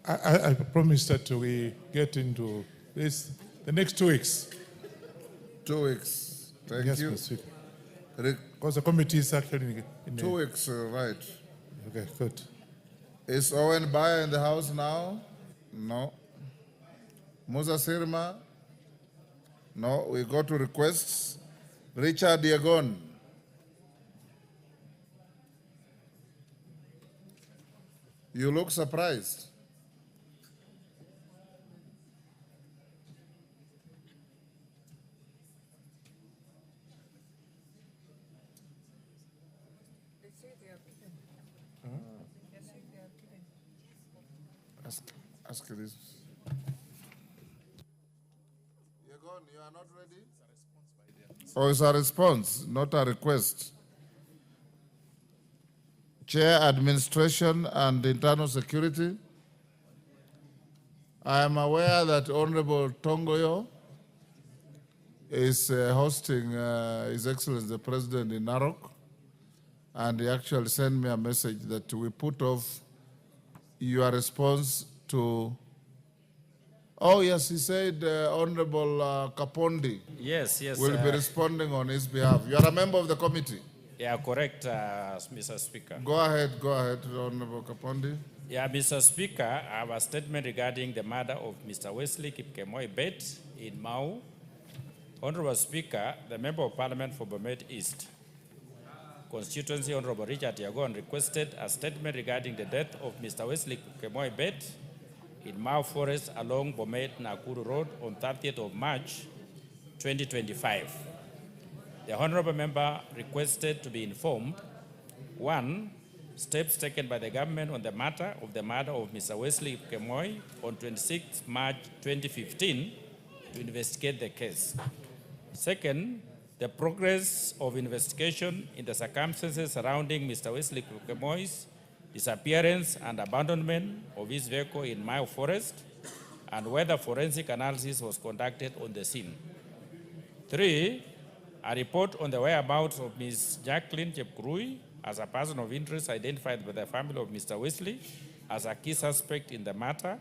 I promise that we get into this the next 2 weeks. 2 weeks. Thank Yes, you. Mr. Speaker. Because the committee is actually in 2 weeks, right. Okay, good. Is Owen Bayer in the house now? No. Musa Sirma? No. We go to requests. Richard Yegon? You look surprised. Ask this. Yegon, you are not ready? Oh, it's a response, not a request. Chair, Administration and Internal Security. I am aware that Honorable Tongoyo is hosting His Excellency the President in Narok, and he actually sent me a message that we put off your response to. Oh yes, he said Honorable Kapondi. Yes, will be responding on his behalf. You are a member of the committee. Yeah, correct, Mr. Speaker. Go ahead, Honorable Kapondi. Yeah, Mr. Speaker, I have a statement regarding the murder of Mr. Wesley Kipkemoi Bet in Mau. Honorable Speaker, the Member of Parliament for Bomet East. constituency, Honorable Richard Yagon, requested a statement regarding the death of Mr. Wesley Kipkemoi Bet in Mau Forest along Bomet Nakuru Road on 30th of March 2025. The honorable member requested to be informed, 1, steps taken by the government on the matter of the murder of Mr. Wesley Kipkemoi on 26 March 2015 to investigate the case. Second, the progress of investigation in the circumstances surrounding Mr. Wesley Kipkemoi's disappearance and abandonment of his vehicle in Mau Forest, and whether forensic analysis was conducted on the scene. 3, a report on the whereabouts of Ms. Jacqueline Chepkurui as a person of interest identified by the family of Mr. Wesley as a key suspect in the matter,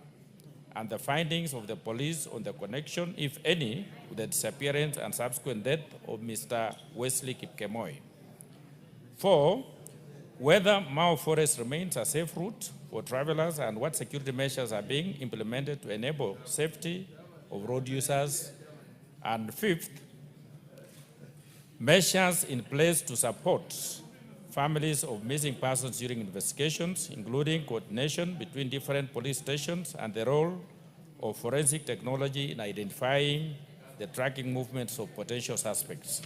and the findings of the police on the connection, if any, with the disappearance and subsequent death of Mr. Wesley Kipkemoi. 4, whether Mau Forest remains a safe route for travelers and what security measures are being implemented to enable safety of road users. And 5th, measures in place to support families of missing persons during investigations, including coordination between different police stations and the role of forensic technology in identifying the tracking movements of potential suspects.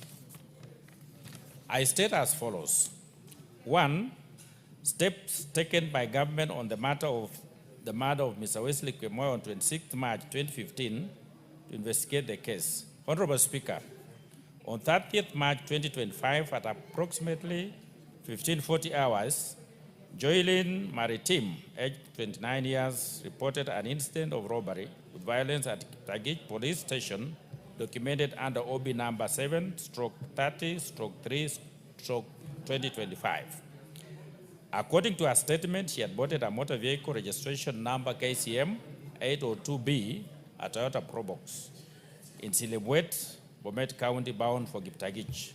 I state as follows. 1, steps taken by government on the matter of the murder of Mr. Wesley Kipkemoi on 26 March 2015 to investigate the case. Honorable Speaker, on 30th March 2025 at approximately 1540 hours, Joylyn Maritime, aged 29 years, reported an incident of robbery with violence at Kitagich Police Station, documented under OB number 7/30/3/2025. According to her statement, she had boarded a motor vehicle registration number KCM 802B, a Toyota Probox, in Silibwet, Bomet County, bound for Kitagich.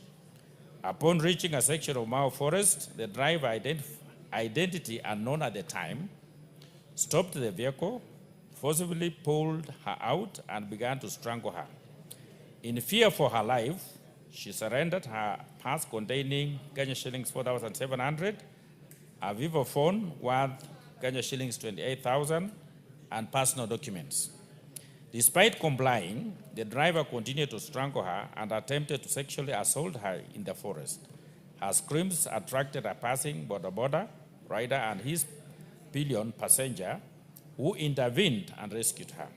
Upon reaching a section of Mau Forest, the driver, identity unknown at the time, stopped the vehicle, forcibly pulled her out, and began to strangle her. In fear for her life, she surrendered her purse containing Kenya shillings 4,700, a Vivo phone worth Kenya shillings 28,000, and personal documents. Despite complying, the driver continued to strangle her and attempted to sexually assault her in the forest. Her screams attracted a passing border rider and his pillion passenger, who intervened and rescued her.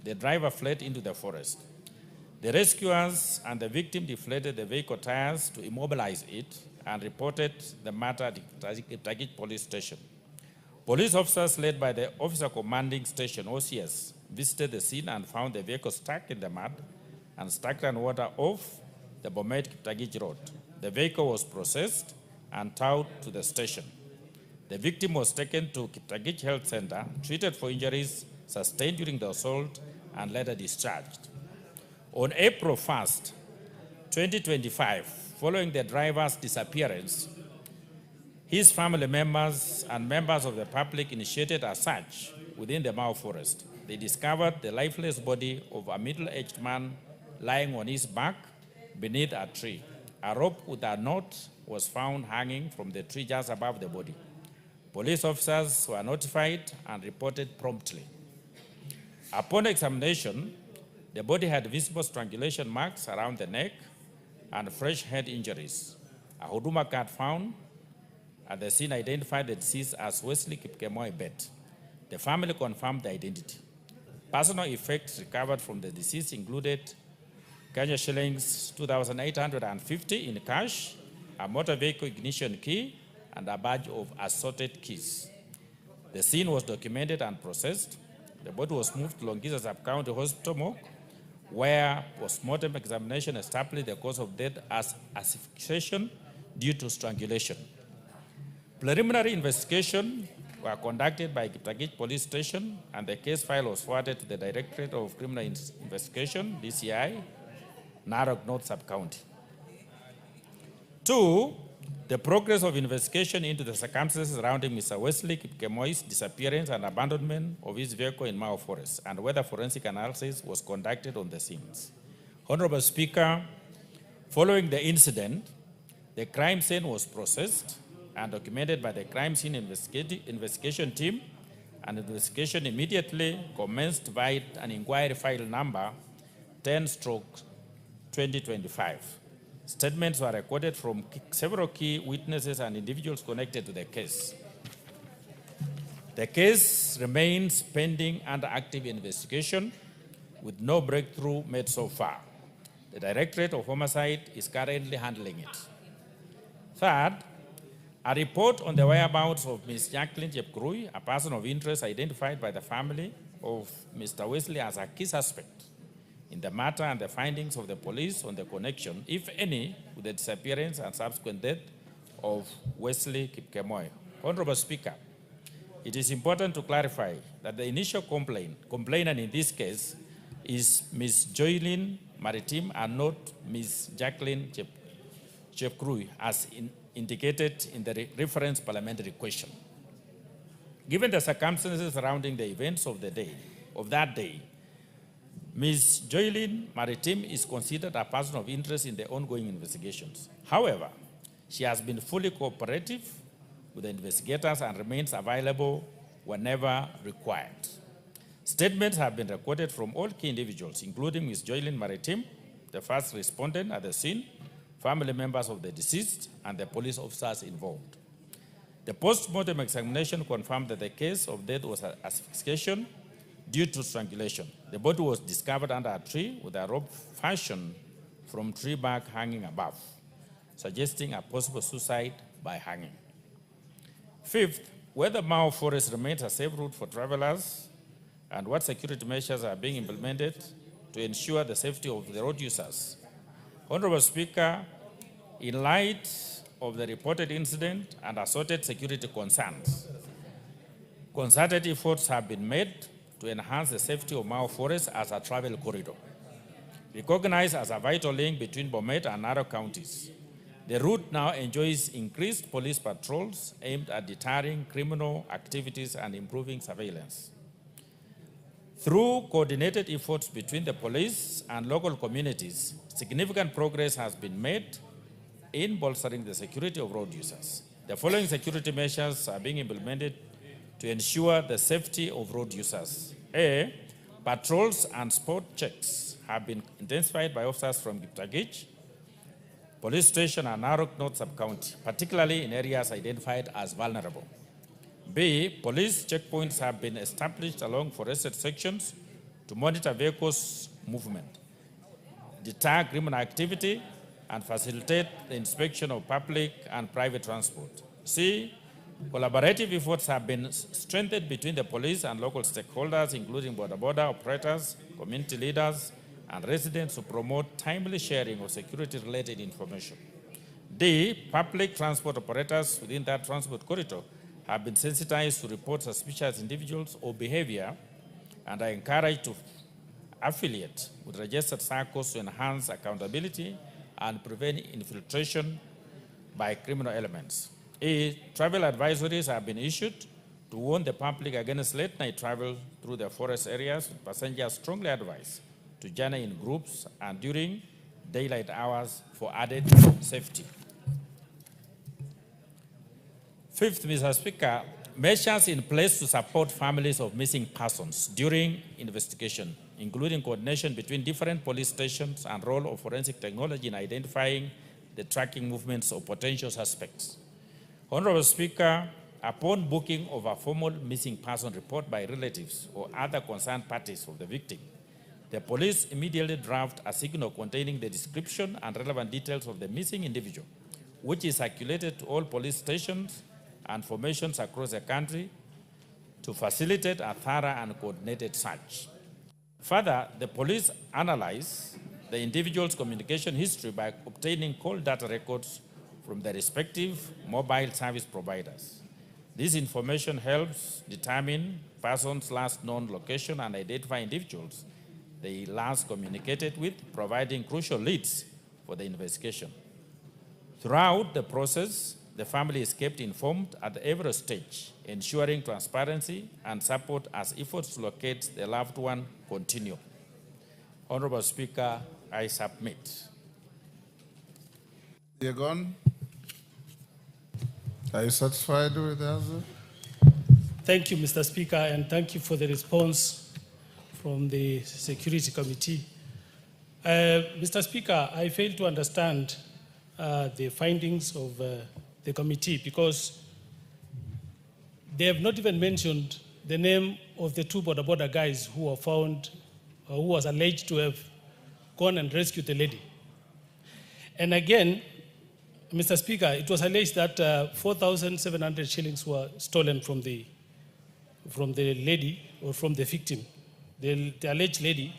The driver fled into the forest. The rescuers and the victim deflated the vehicle tires to immobilize it and reported the matter at Kitagich Police Station. Police officers led by the Officer Commanding Station, OCS, visited the scene and found the vehicle stuck in the mud and stagnant water off the Bomet-Kitagich Road. The vehicle was processed and towed to the station. The victim was taken to Kitagich Health Center, treated for injuries sustained during the assault, and later discharged. On April 1st, 2025, following the driver's disappearance, his family members and members of the public initiated a search within the Mau Forest. They discovered the lifeless body of a middle-aged man lying on his back beneath a tree. A rope with a knot was found hanging from the tree just above the body. Police officers were notified and reported promptly. Upon examination, the body had visible strangulation marks around the neck and fresh head injuries. A Huduma card found at the scene identified the deceased as Wesley Kipkemoi Bet. The family confirmed the identity. Personal effects recovered from the deceased included Kenya shillings 2,850 in cash, a motor vehicle ignition key, and a badge of assorted keys. The scene was documented and processed. The body was moved to Longisa Sub-County Hospital morgue, where post-mortem examination established the cause of death as asphyxiation due to strangulation. Preliminary investigation were conducted by Kitagich Police Station, and the case file was forwarded to the Directorate of Criminal Investigation, DCI, Narok North Sub-County. 2, the progress of investigation into the circumstances surrounding Mr. Wesley Kipkemoi's disappearance and abandonment of his vehicle in Mau Forest, and whether forensic analysis was conducted on the scenes. Honorable Speaker, following the incident, The crime scene was processed and documented by the crime scene investigation team, and investigation immediately commenced via an inquiry file number 10/2025. Statements were recorded from several key witnesses and individuals connected to the case. The case remains pending under active investigation with no breakthrough made so far. The Directorate of Homicide is currently handling it. Third, a report on the whereabouts of Ms. Jacqueline Chepkurui, a person of interest identified by the family of Mr. Wesley as a key suspect in the matter, and the findings of the police on the connection, if any, with the disappearance and subsequent death of Wesley Kipkemoy. Honorable Speaker, it is important to clarify that the initial complainant in this case is Ms. Joylyn Maritim and not Ms. Jacqueline Chepkurui, as indicated in the reference parliamentary question. Given the circumstances surrounding the events of that day, Ms. Joylyn Maritim is considered a person of interest in the ongoing investigations. However, she has been fully cooperative with the investigators and remains available whenever required. Statements have been recorded from all key individuals, including Ms. Joylyn Maritim, the first respondent at the scene, family members of the deceased, and the police officers involved. The post-mortem examination confirmed that the case of death was asphyxiation due to strangulation. The body was discovered under a tree with a rope fashioned from tree bark hanging above, suggesting a possible suicide by hanging. Fifth, whether Mao Forest remains a safe route for travelers and what security measures are being implemented to ensure the safety of the road users. Honorable Speaker, in light of the reported incident and assorted security concerns, concerted efforts have been made to enhance the safety of Mao Forest as a travel corridor. Recognized as a vital link between Bomet and Narok counties, the route now enjoys increased police patrols aimed at deterring criminal activities and improving surveillance. Through coordinated efforts between the police and local communities, significant progress has been made in bolstering the security of road users. The following security measures are being implemented to ensure the safety of road users. A, patrols and spot checks have been intensified by officers from Giptagich Police Station and Narok North Sub-County, particularly in areas identified as vulnerable. B, police checkpoints have been established along forested sections to monitor vehicles' movement, deter criminal activity, and facilitate the inspection of public and private transport. C, collaborative efforts have been strengthened between the police and local stakeholders, including border operators, community leaders, and residents to promote timely sharing of security-related information. D, public transport operators within that transport corridor have been sensitized to report suspicious individuals or behavior and are encouraged to affiliate with registered circles to enhance accountability and prevent infiltration by criminal elements. E, travel advisories have been issued to warn the public against late-night travel through the forest areas, with passengers strongly advised to journey in groups and during daylight hours for added safety. Fifth, Mr. Speaker, measures in place to support families of missing persons during investigation, including coordination between different police stations and role of forensic technology in identifying the tracking movements of potential suspects. Honorable Speaker, upon booking of a formal missing person report by relatives or other concerned parties of the victim, the police immediately draft a signal containing the description and relevant details of the missing individual, which is circulated to all police stations and formations across the country to facilitate a thorough and coordinated search. Further, the police analyze the individual's communication history by obtaining call data records from the respective mobile service providers. This information helps determine persons' last known location and identify individuals they last communicated with, providing crucial leads for the investigation. Throughout the process, the family is kept informed at every stage, ensuring transparency and support as efforts to locate the loved one continue. Honorable Speaker, I submit. Yegon. Are you satisfied with the answer? Thank you, Mr. Speaker, and thank you for the response from the Security Committee. Mr. Speaker, I fail to understand the findings of the committee because they have not even mentioned the name of the two border guys who were found, who was alleged to have gone and rescued the lady. And again, Mr. Speaker, it was alleged that 4,700 shillings were stolen from the lady or from the victim, the alleged lady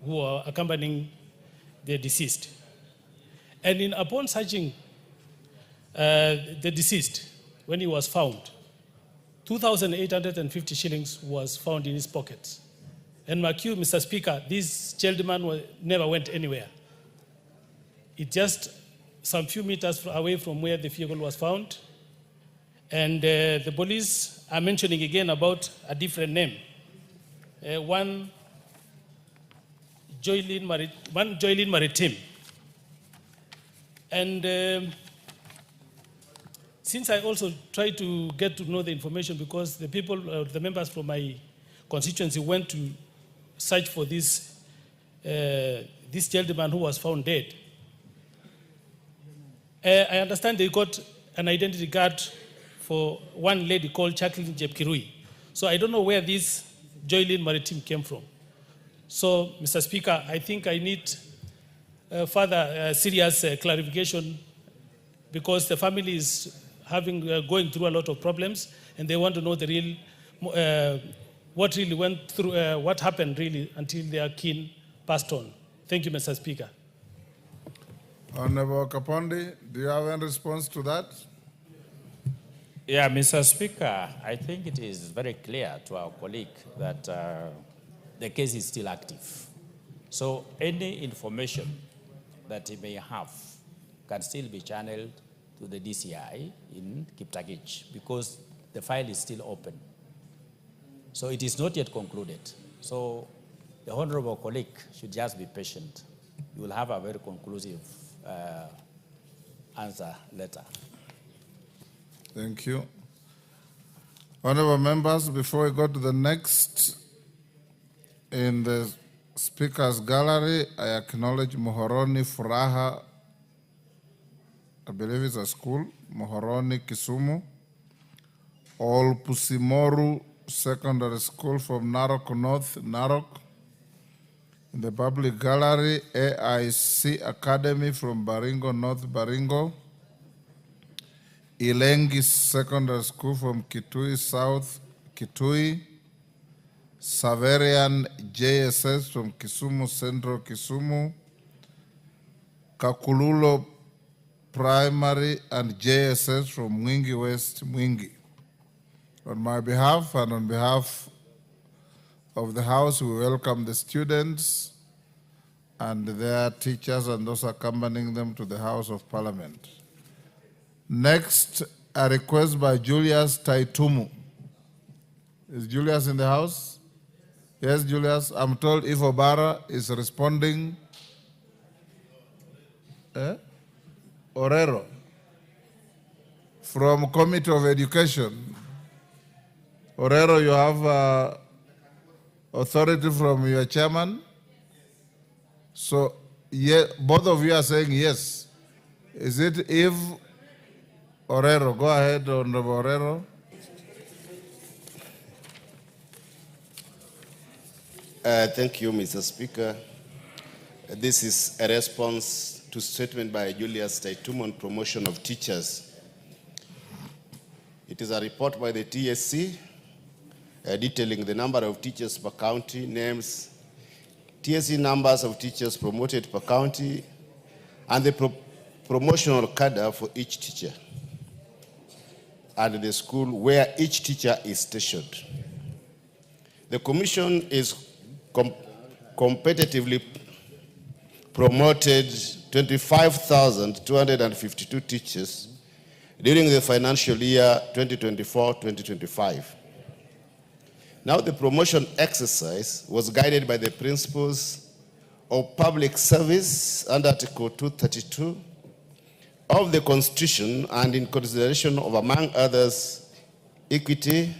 who were accompanying the deceased. And upon searching the deceased, when he was found, 2,850 shillings was found in his pockets. And mark you, Mr. Speaker, this gentleman never went anywhere. It just some few meters away from where the vehicle was found. And the police are mentioning again about a different name. One Joylin Maritime. And since I also try to get to know the information because the people, the members from my constituency went to search for this gentleman who was found dead. I understand they got an identity card for one lady called Jacqueline Jepkirui. So I don't know where this Joylin Maritime came from. So, Mr. Speaker, I think I need further serious clarification because the family is going through a lot of problems and they want to know the real, what really went through, what happened really until their kin passed on. Thank you, Mr. Speaker. Honorable Kapondi, do you have any response to that? Yeah, Mr. Speaker, I think it is very clear to our colleague that the case is still active. So any information that he may have can still be channeled to the DCI in Kiptagich because the file is still open. So it is not yet concluded. So the honorable colleague should just be patient. You will have a very conclusive answer later. Thank you. Honorable members, before we go to the next, in the speaker's gallery, I acknowledge Mohoroni Furaha, I believe it's a school, Mohoroni Kisumu, Ol Pusimoru Secondary School from Narok North, Narok. In the public gallery, AIC Academy from Baringo North, Baringo. Ilengi Secondary School from Kitui South, Kitui. Saverian JSS from Kisumu Central, Kisumu. Kakululo Primary and JSS from Mwingi West, Mwingi. On my behalf and on behalf of the House, we welcome the students and their teachers and those accompanying them to the House of Parliament. Next, a request by Julius Taitumu. Is Julius in the house? Yes, Julius. I'm told Ivo Barra is responding. Orero from Committee of Education. Orero, you have authority from your chairman. So both of you are saying yes. Is it Eve Orero? Go ahead, Honorable Orero. Thank you, Mr. Speaker. This is a response to statement by Julius Taitumu on promotion of teachers. It is a report by the TSC detailing the number of teachers per county, names, TSC numbers of teachers promoted per county, and the promotional cadre for each teacher, and the school where each teacher is stationed. The commission is competitively promoted 25,252 teachers during the financial year 2024-2025. Now, the promotion exercise was guided by the principles of public service under Article 232, of the Constitution and in consideration of, among others, equity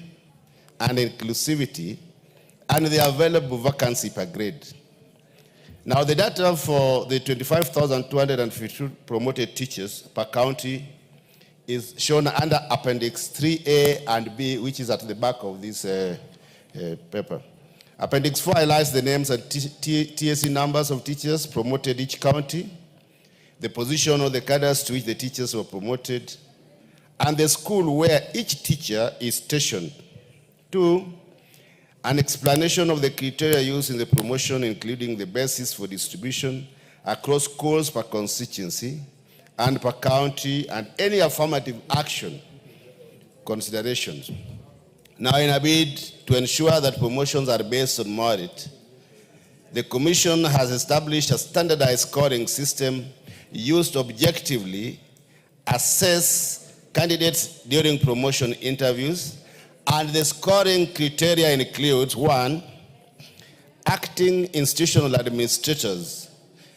and inclusivity and the available vacancy per grade. Now, the data for the 25,252 promoted teachers per county is shown under Appendix 3A and B, which is at the back of this paper. Appendix 4 highlights the names and TSC numbers of teachers promoted each county, the position of the cadres to which the teachers were promoted, and the school where each teacher is stationed. 2, an explanation of the criteria used in the promotion, including the basis for distribution across schools per constituency and per county, and any affirmative action considerations. Now, in a bid to ensure that promotions are based on merit, the Commission has established a standardized scoring system used to objectively assess candidates during promotion interviews, and the scoring criteria includes: 1, acting institutional administrators.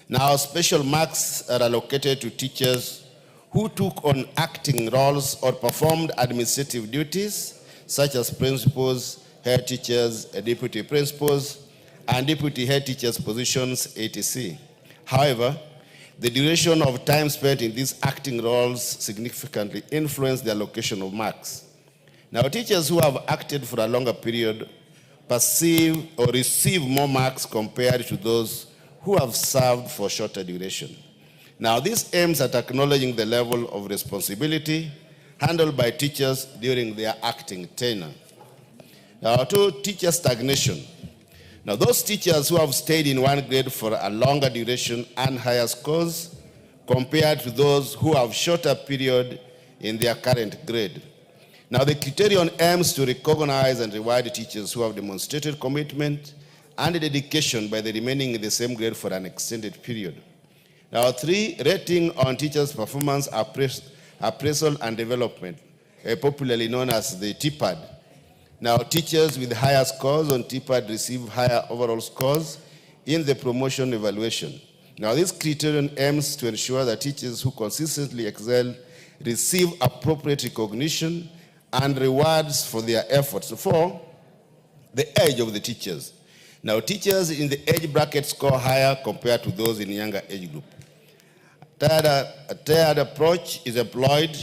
Now, special marks are allocated to teachers who took on acting roles or performed administrative duties, such as principals, head teachers, deputy principals, and deputy head teachers positions, etc. However, the duration of time spent in these acting roles significantly influenced the allocation of marks. Now, teachers who have acted for a longer period perceive or receive more marks compared to those who have served for shorter duration. Now, this aims at acknowledging the level of responsibility handled by teachers during their acting tenure. Now, 2, teacher stagnation. Now, those teachers who have stayed in one grade for a longer duration earn higher scores compared to those who have shorter period in their current grade. Now, the criterion aims to recognize and reward teachers who have demonstrated commitment and dedication by the remaining in the same grade for an extended period. Now, 3, rating on teachers' performance appraisal and development, popularly known as the TPAD. Now, teachers with higher scores on TPAD receive higher overall scores in the promotion evaluation. Now, this criterion aims to ensure that teachers who consistently excel receive appropriate recognition and rewards for their efforts. 4, the age of the teachers. Now, teachers in the age bracket score higher compared to those in younger age group. A tiered approach is employed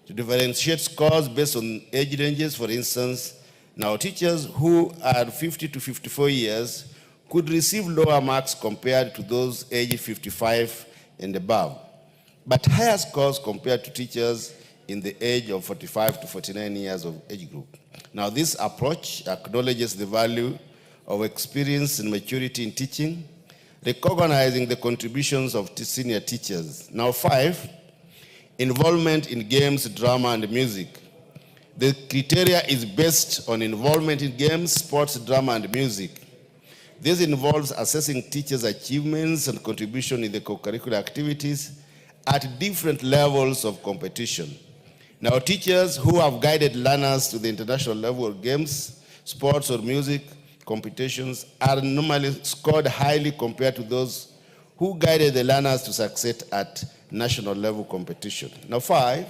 to differentiate scores based on age ranges. For instance, now teachers who are 50 to 54 years could receive lower marks compared to those aged 55 and above, but higher scores compared to teachers in the age of 45 to 49 years of age group. Now, this approach acknowledges the value of experience and maturity in teaching, recognizing the contributions of senior teachers. Now, 5, involvement in games, drama, and music. The criteria is based on involvement in games, sports, drama, and music. This involves assessing teachers' achievements and contribution in the co-curricular activities at different levels of competition. Now, teachers who have guided learners to the international level of games, sports, or music competitions are normally scored highly compared to those who guided the learners to succeed at national level competition. Now, 5,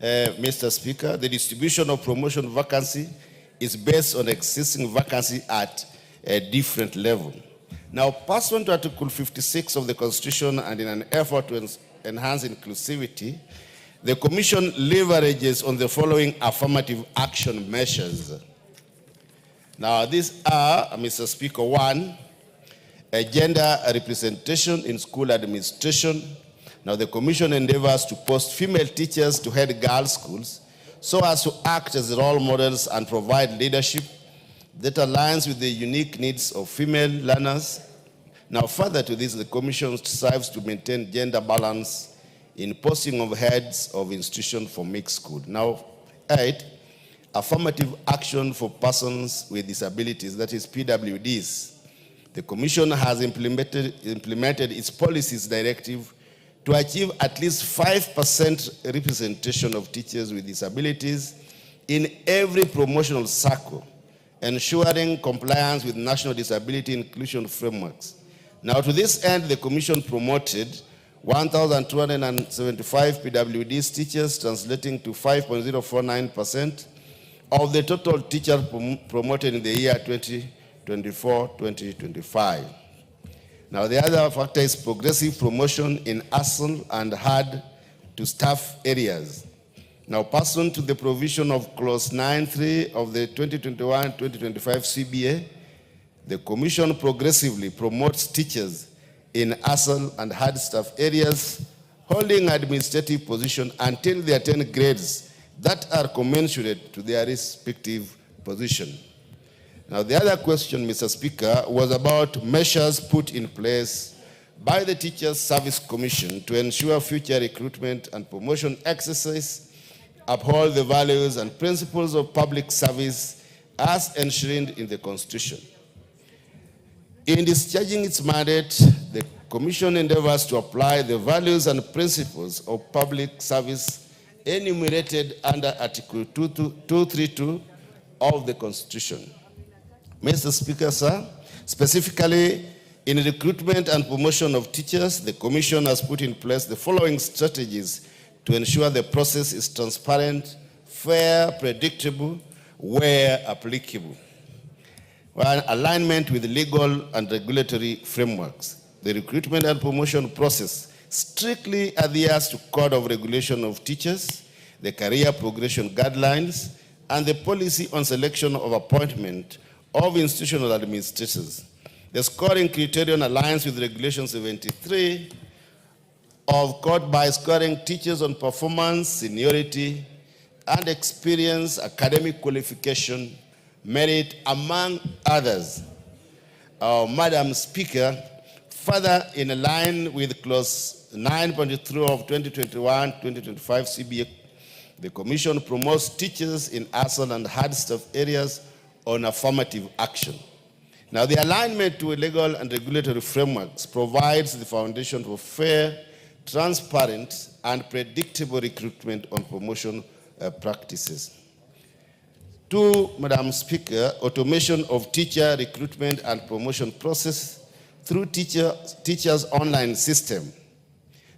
Mr. Speaker, the distribution of promotion vacancy is based on existing vacancy at a different level. Now, pursuant to Article 56 of the Constitution and in an effort to enhance inclusivity, the Commission leverages on the following affirmative action measures. Now, these are, Mr. Speaker: 1, a gender representation in school administration. Now, the Commission endeavors to post female teachers to head girls' schools so as to act as role models and provide leadership that aligns with the unique needs of female learners. Now, further to this, the Commission strives to maintain gender balance in posting of heads of institutions for mixed school. Now, 8, affirmative action for persons with disabilities, that is PWDs. The Commission has implemented its policies directive to achieve at least 5% representation of teachers with disabilities in every promotional circle, ensuring compliance with national disability inclusion frameworks. Now, to this end, the Commission promoted 1,275 PWD teachers, translating to 5.049% of the total teachers promoted in the year 2024-2025. Now, the other factor is progressive promotion in ASL and hard to staff areas. Now, pursuant to the provision of Clause 9.3 of the 2021-2025 CBA, the Commission progressively promotes teachers in ASL and hard staff areas holding administrative position until they attain grades that are commensurate to their respective position. Now, the other question, Mr. Speaker, was about measures put in place by the Teachers Service Commission to ensure future recruitment and promotion exercise uphold the values and principles of public service as enshrined in the Constitution. In discharging its mandate, the Commission endeavors to apply the values and principles of public service enumerated under Article 232 of the Constitution. Mr. Speaker, sir, specifically in recruitment and promotion of teachers, the Commission has put in place the following strategies to ensure the process is transparent, fair, predictable, where applicable. One, alignment with legal and regulatory frameworks. The recruitment and promotion process strictly adheres to Code of Regulation of Teachers, the Career Progression Guidelines, and the policy on selection of appointment of institutional administrators. The scoring criterion aligns with Regulation 73 of Code by scoring teachers on performance, seniority, and experience, academic qualification, merit, among others. Madam Speaker, further in line with Clause 9.3 of 2021-2025 CBA, the Commission promotes teachers in ASL and hard staff areas on affirmative action. Now, the alignment to legal and regulatory frameworks provides the foundation for fair, transparent, and predictable recruitment on promotion practices. Two, Madam Speaker, automation of teacher recruitment and promotion process through teachers' online system.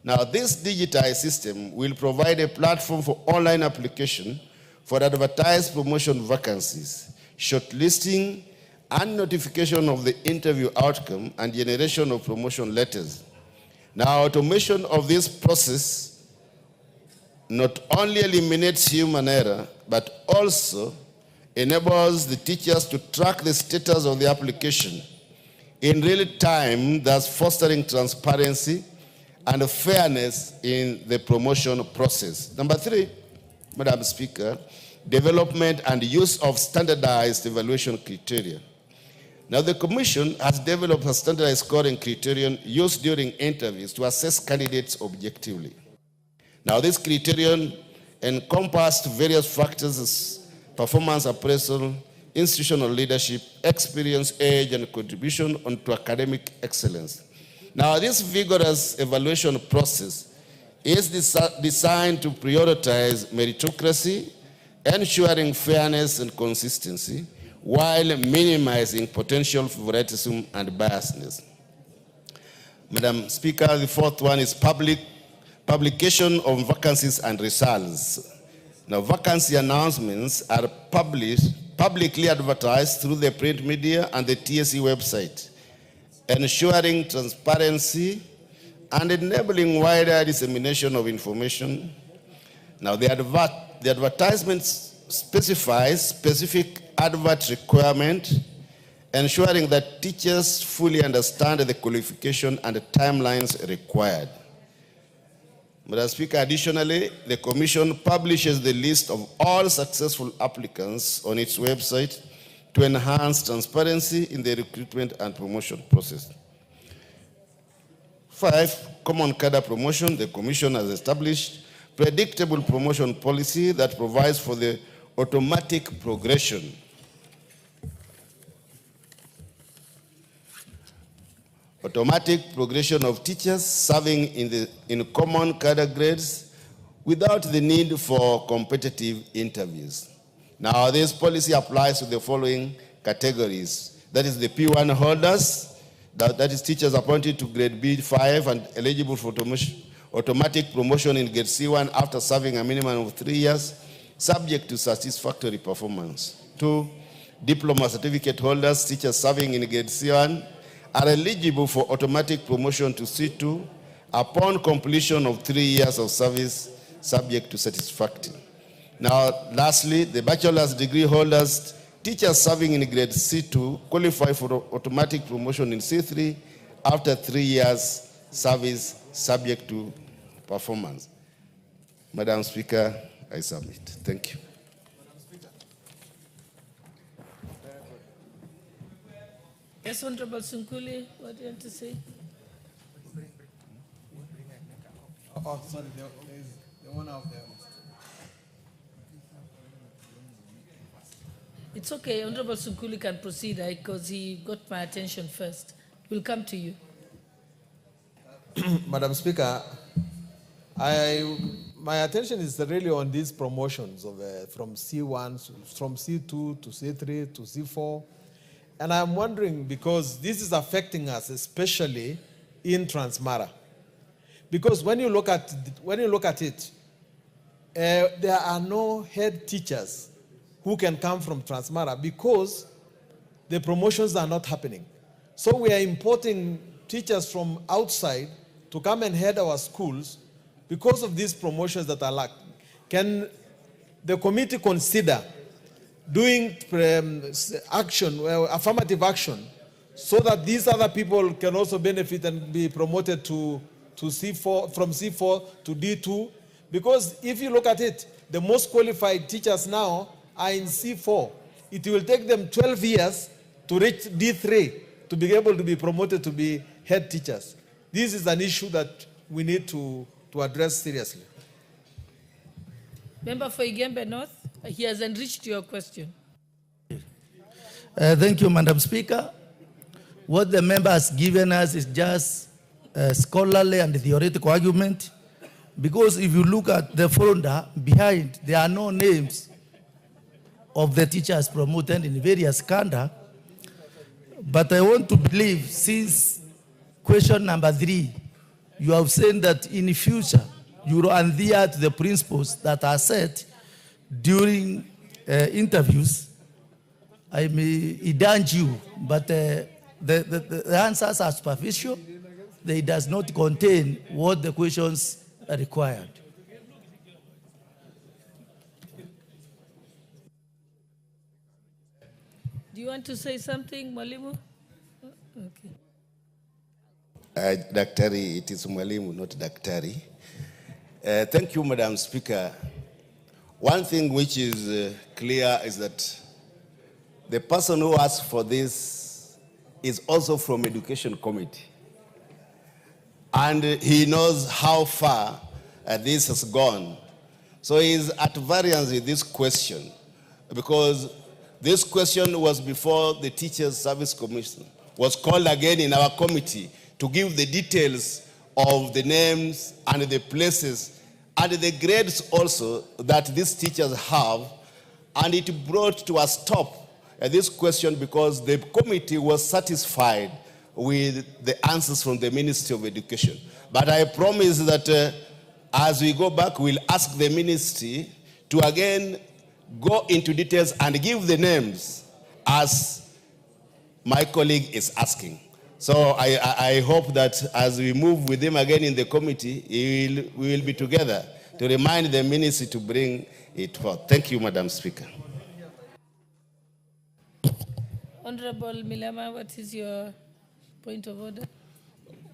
Now, this digitized system will provide a platform for online application for advertised promotion vacancies, shortlisting, and notification of the interview outcome and generation of promotion letters. Now, automation of this process not only eliminates human error, but also enables the teachers to track the status of the application in real time, thus fostering transparency and fairness in the promotion process. Number three, Madam Speaker, development and use of standardized evaluation criteria. Now, the Commission has developed a standardized scoring criterion used during interviews to assess candidates objectively. Now, this criterion encompassed various factors as performance appraisal, institutional leadership, experience, age, and contribution to academic excellence. Now, this vigorous evaluation process is designed to prioritize meritocracy, ensuring fairness and consistency, while minimizing potential favoritism and biasness. Madam Speaker, the fourth one is publication of vacancies and results. Now, vacancy announcements are publicly advertised through the print media and the TSE website, ensuring transparency and enabling wider dissemination of information. Now, the advertisement specifies specific advert requirement, ensuring that teachers fully understand the qualification and the timelines required. Madam Speaker, additionally, the Commission publishes the list of all successful applicants on its website to enhance transparency in the recruitment and promotion process. 5, common cadre promotion. The Commission has established predictable promotion policy that provides for the automatic progression of teachers serving in common cadre grades without the need for competitive interviews. Now, this policy applies to the following categories. That is the P1 holders, that is teachers appointed to grade B5 and eligible for automatic promotion in grade C1 after serving a minimum of 3 years, subject to satisfactory performance. 2, diploma certificate holders, teachers serving in grade C1 are eligible for automatic promotion to C2 upon completion of 3 years of service, subject to satisfactory. Now, lastly, the bachelor's degree holders, teachers serving in grade C2 qualify for automatic promotion in C3 after 3 years service, subject to performance. Madam Speaker, I submit. Thank you. Yes, Honorable Sunkuli, what do you have to say? Oh, sorry, the owner of the... It's okay, Honorable Sunkuli can proceed because he got my attention first. We'll come to you. Madam Speaker, my attention is really on these promotions of from C1, from C2 to C3 to C4. And I'm wondering, because this is affecting us, especially in Transmara. Because when you look at it, there are no head teachers who can come from Transmara because the promotions are not happening. So we are importing teachers from outside to come and head our schools because of these promotions that are lacked. Can the committee consider doing action, affirmative action, so that these other people can also benefit and be promoted to C4, from C4 to D2? Because if you look at it, the most qualified teachers now are in C4. It will take them 12 years to reach D3 to be able to be promoted to be head teachers. This is an issue that we need to address seriously. Member for Igembe North, he has enriched your question. Thank you, Madam Speaker. What the member has given us is just a scholarly and theoretical argument, because if you look at the folder behind, there are no names of the teachers promoted in various kanda. But I want to believe, since question number 3, you have said that in the future, you will adhere to the principles that are set during interviews. I may indulge you, but the answers are superficial. They does not contain what the questions are required. Do you want to say something, Mwalimu? Okay. Daktari, it is Mwalimu, not Daktari. Thank you, Madam Speaker. One thing which is clear is that the person who asked for this is also from Education Committee. And he knows how far this has gone. So he is at variance with this question, because this question was before the Teachers Service Commission, was called again in our committee to give the details of the names and the places and the grades also that these teachers have. And it brought to a stop this question because the committee was satisfied with the answers from the Ministry of Education. But I promise that as we go back, we'll ask the ministry to again go into details and give the names as my colleague is asking. So I hope that as we move with him again in the committee, we will be together to remind the ministry to bring it forth. Thank you, Madam Speaker. Honorable Milama, what is your point of order?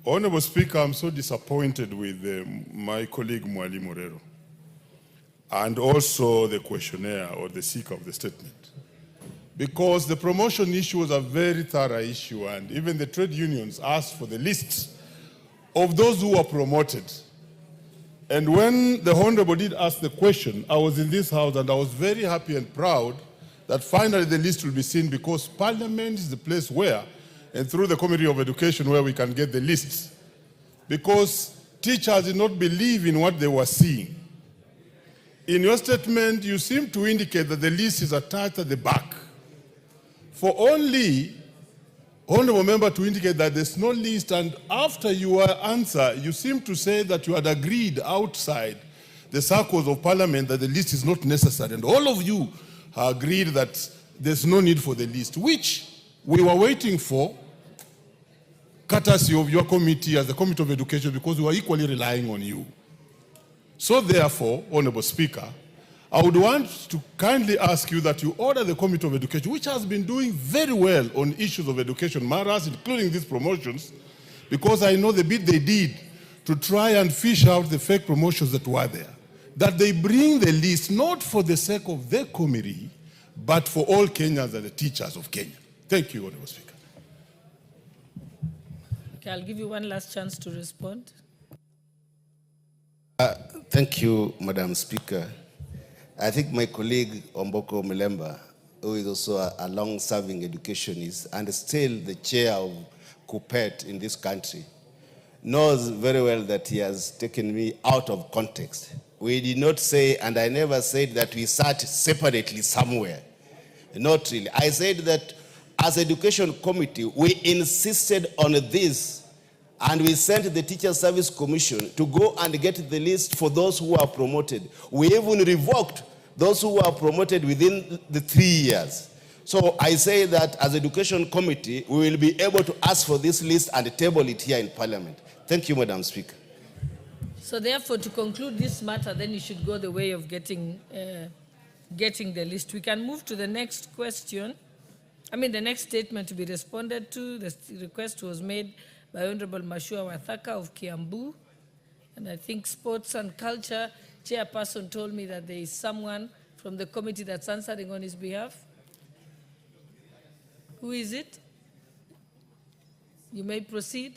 Honorable Speaker, I'm so disappointed with my colleague Mwalimu Morero and also the questionnaire or the seeker of the statement. Because the promotion issue was a very thorough issue, and even the trade unions asked for the lists of those who were promoted. And when the Honorable did ask the question, I was in this house and I was very happy and proud that finally the list will be seen, because Parliament is the place where, and through the Committee of Education, where we can get the lists. Because teachers did not believe in what they were seeing. In your statement, you seem to indicate that the list is attached at the back for only Honorable member to indicate that there's no list, and after your answer, you seem to say that you had agreed outside the circles of parliament that the list is not necessary, and all of you agreed that there's no need for the list, which we were waiting for, courtesy of your committee as the Committee of Education, because we were equally relying on you. So therefore, Honorable Speaker, I would want to kindly ask you that you order the Committee of Education, which has been doing very well on issues of education matters, including these promotions, because I know the bit they did to try and fish out the fake promotions that were there, that they bring the list not for the sake of their committee, but for all Kenyans and the teachers of Kenya. Thank you, Honorable Speaker. Okay, I'll give you one last chance to respond. Thank you, Madam Speaker. I think my colleague Omboko Mulemba, who is also a long-serving educationist and still the chair of KUPPET in this country, knows very well that he has taken me out of context. We did not say, and I never said that we sat separately somewhere. Not really. I said that as education committee, we insisted on this, and we sent the Teacher Service Commission to go and get the list for those who are promoted. We even revoked those who were promoted within the 3 years. So I say that as education committee, we will be able to ask for this list and table it here in Parliament. Thank you, Madam Speaker. So therefore, to conclude this matter, then you should go the way of getting the list. We can move to the next question. The next statement to be responded to. The request was made by Honorable Mashua Wathaka of Kiambu. And I think Sports and Culture Chairperson told me that there is someone from the committee that's answering on his behalf. Who is it? You may proceed.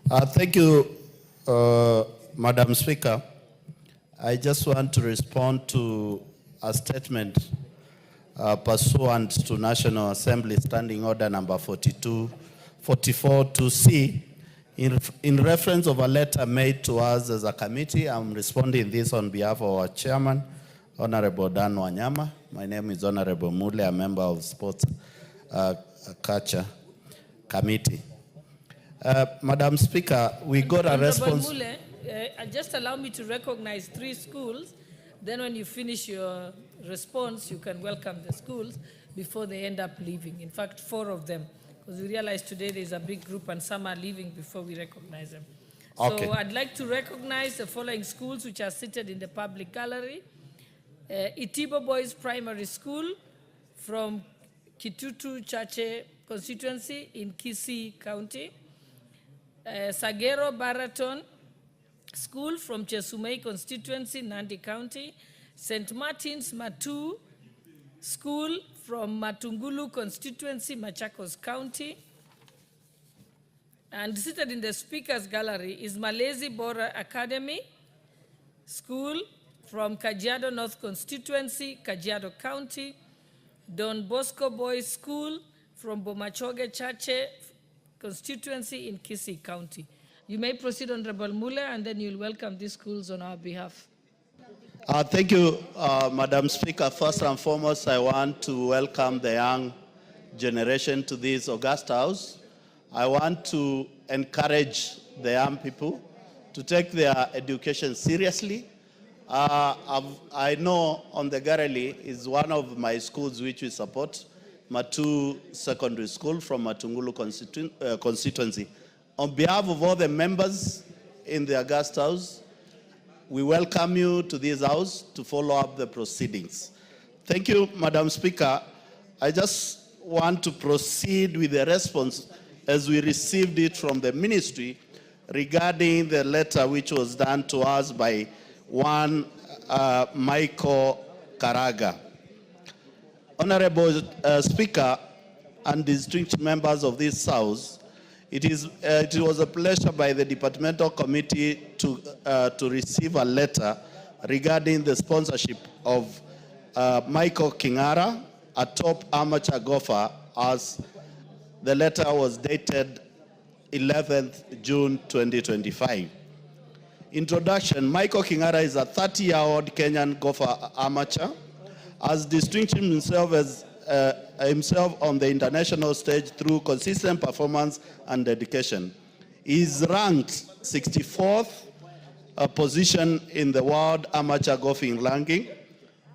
Thank you, Madam Speaker. I just want to respond to a statement pursuant to National Assembly Standing Order number 44-2C in reference of a letter made to us as a committee. I'm responding this on behalf of our chairman, Honorable Dan Wanyama. My name is Honorable Mule, a member of Sports Culture Committee. Madam Speaker, we got a response. Mule, just allow me to recognize 3 schools. Then when you finish your response, you can welcome the schools before they end up leaving. In fact, 4 of them, because we realize today there's a big group and some are leaving before we recognize them. Okay. So I'd like to recognize the following schools which are seated in the public gallery. Itibo Boys Primary School from Kitutu Chache constituency in Kisii County. Sagero Baraton School from Chesumei constituency, Nandi County. St. Martin's Matu School from Matungulu constituency, Machakos County. And seated in the speaker's gallery is Malezi Bora Academy School from Kajiado North constituency, Kajiado County. Don Bosco Boys School from Bomachoge Chache constituency in Kisii County. You may proceed, Honorable Mule, and then you'll welcome these schools on our behalf. Thank you, Madam Speaker. First and foremost, I want to welcome the young generation to this August House. I want to encourage the young people to take their education seriously. I know on the Gareli is one of my schools which we support, Matu Secondary School from Matungulu constituency. On behalf of all the members in the August House, we welcome you to this house to follow up the proceedings. Thank you, Madam Speaker. I just want to proceed with the response as we received it from the ministry regarding the letter which was done to us by one Michael Karaga. Honorable Speaker and distinguished members of this House, it was a pleasure by the departmental committee to receive a letter regarding the sponsorship of Michael Kingara, a top amateur golfer, as the letter was dated 11th June 2025. Introduction: Michael Kingara is a 30-year-old Kenyan golfer amateur, has distinguished himself on the international stage through consistent performance and dedication. He is ranked 64th position in the World Amateur Golfing Ranking.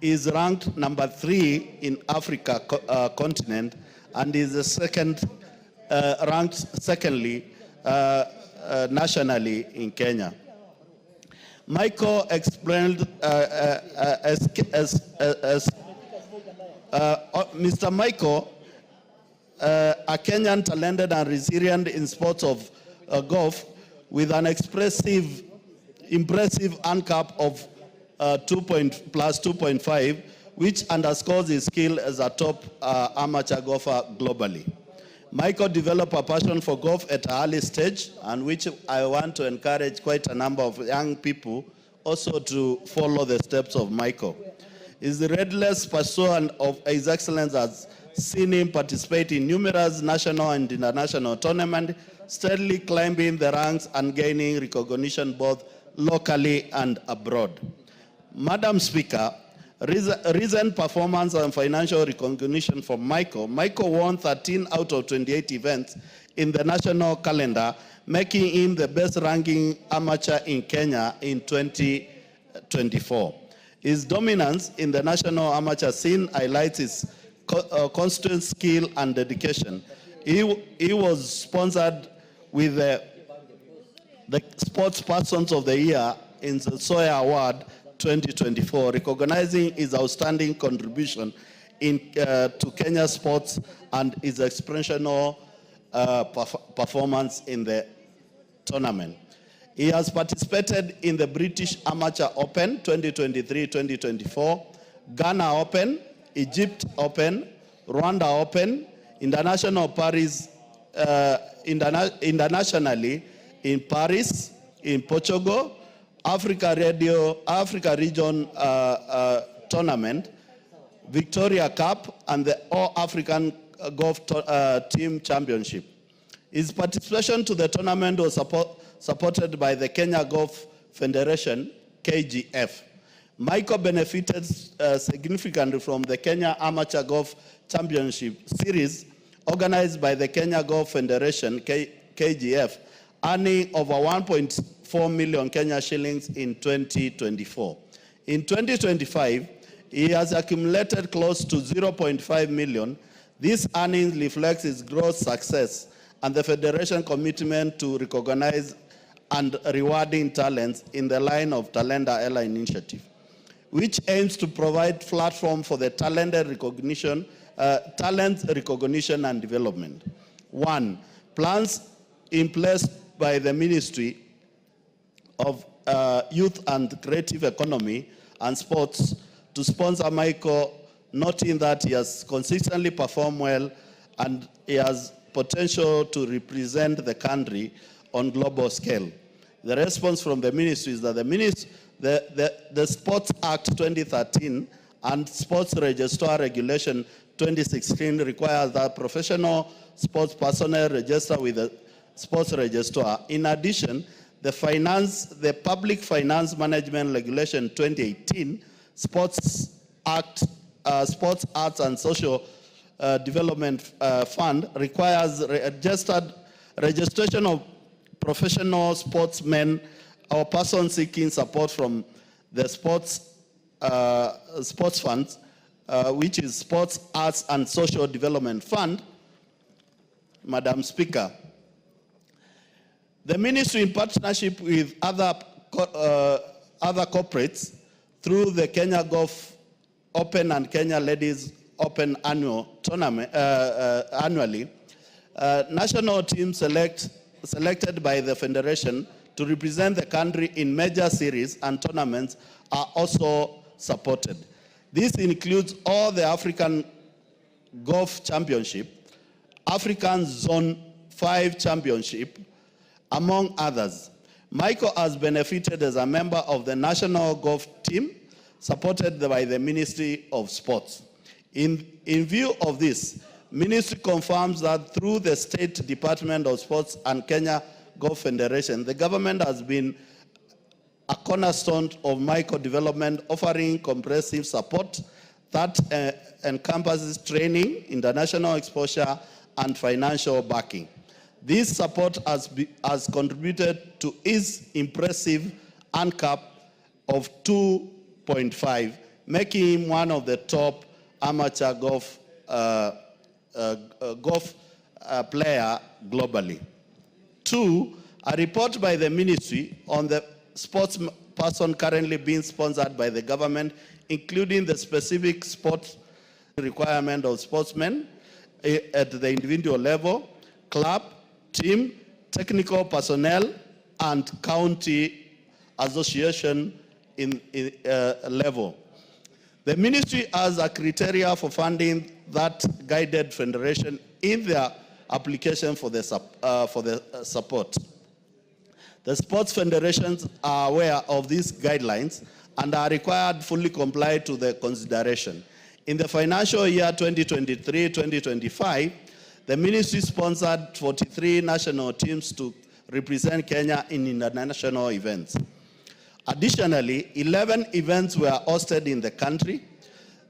He is ranked number 3 in Africa continent, and is the ranked secondly nationally in Kenya. Michael explained Mr. Michael, a Kenyan talented and resilient in sports of golf, with an impressive handicap of plus 2.5, which underscores his skill as a top amateur golfer globally. Michael developed a passion for golf at an early stage, and which I want to encourage quite a number of young people also to follow the steps of Michael. His relentless pursuit of his excellence has seen him participate in numerous national and international tournaments, steadily climbing the ranks and gaining recognition both locally and abroad. Madam Speaker, recent performance and financial recognition for Michael. Michael won 13 out of 28 events in the national calendar, making him the best ranking amateur in Kenya in 2024. His dominance in the national amateur scene highlights his constant skill and dedication. He was sponsored with the Sports Persons of the Year in the Sawyer Award 2024, recognizing his outstanding contribution to Kenya sports and his exceptional performance in the tournament. He has participated in the British Amateur Open 2023-2024, Ghana Open, Egypt Open, Rwanda Open, internationally in Paris, in Portugal, Africa Region Tournament, Victoria Cup, and the All-African Golf Team Championship. His participation to the tournament was supported by the Kenya Golf Federation, KGF. Michael benefited significantly from the Kenya Amateur Golf Championship Series organized by the Kenya Golf Federation, KGF, earning over 1.4 million Kenya shillings in 2024. In 2025, he has accumulated close to 0.5 million. This earnings reflects his growth success and the Federation commitment to recognize and rewarding talents in the line of Talenta Ella initiative, which aims to provide platform for the talent recognition and development. 1. Plans in place by the Ministry of Youth and Creative Economy and Sports to sponsor Michael, noting that he has consistently performed well and he has potential to represent the country on global scale. The response from the ministry is that the Sports Act 2013 and Sports Registrar Regulation 2016 requires that professional sports personnel register with the Sports Registrar. In addition, the Public Finance Management Regulation 2018, Sports Act, Sports Arts and Social Development Fund requires registration of professional sportsmen or persons seeking support from the sports funds, which is Sports Arts and Social Development Fund. Madam Speaker, the ministry, in partnership with other corporates through the Kenya Golf Open and Kenya Ladies Open annual tournament annually, national teams selected by the Federation to represent the country in major series and tournaments are also supported. This includes all the African Golf Championship, African Zone 5 Championship, among others. Michael has benefited as a member of the national golf team supported by the Ministry of Sports. In view of this, Ministry confirms that through the State Department of Sports and Kenya Golf Federation, the government has been a cornerstone of Michael development, offering comprehensive support that encompasses training, international exposure, and financial backing. This support has contributed to his impressive ANCAP of 2.5, making him one of the top amateur golf player globally. 2, a report by the ministry on the sports person currently being sponsored by the government, including the specific sports requirement of sportsmen at the individual level, club, team, technical personnel, and county association level. The ministry has a criteria for funding that guided federation in their application for the support. The sports federations are aware of these guidelines and are required fully comply to the consideration. In the financial year 2023-2025, the ministry sponsored 43 national teams to represent Kenya in international events. Additionally, 11 events were hosted in the country.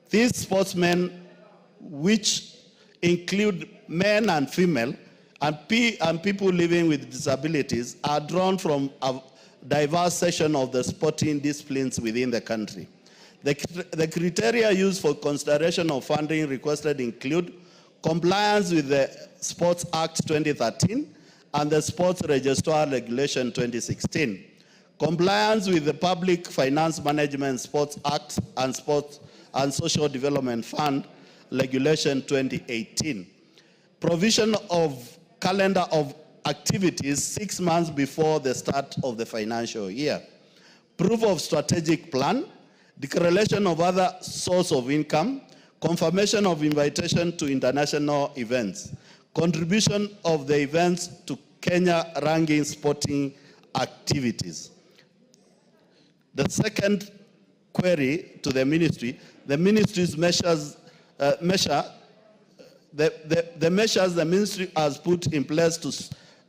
These sportsmen, which include men and female, and people living with disabilities, are drawn from a diverse section of the sporting disciplines within the country. The criteria used for consideration of funding requested include compliance with the Sports Act 2013 and the Sports Registrar Regulation 2016, compliance with the Public Finance Management Sports Act and Sports and Social Development Fund Regulation 2018, provision of calendar of activities 6 months before the start of the financial year, proof of strategic plan, declaration of other source of income, confirmation of invitation to international events, contribution of the events to Kenya ranking sporting activities. The second query to the ministry, the ministry's measures, the measures the ministry has put in place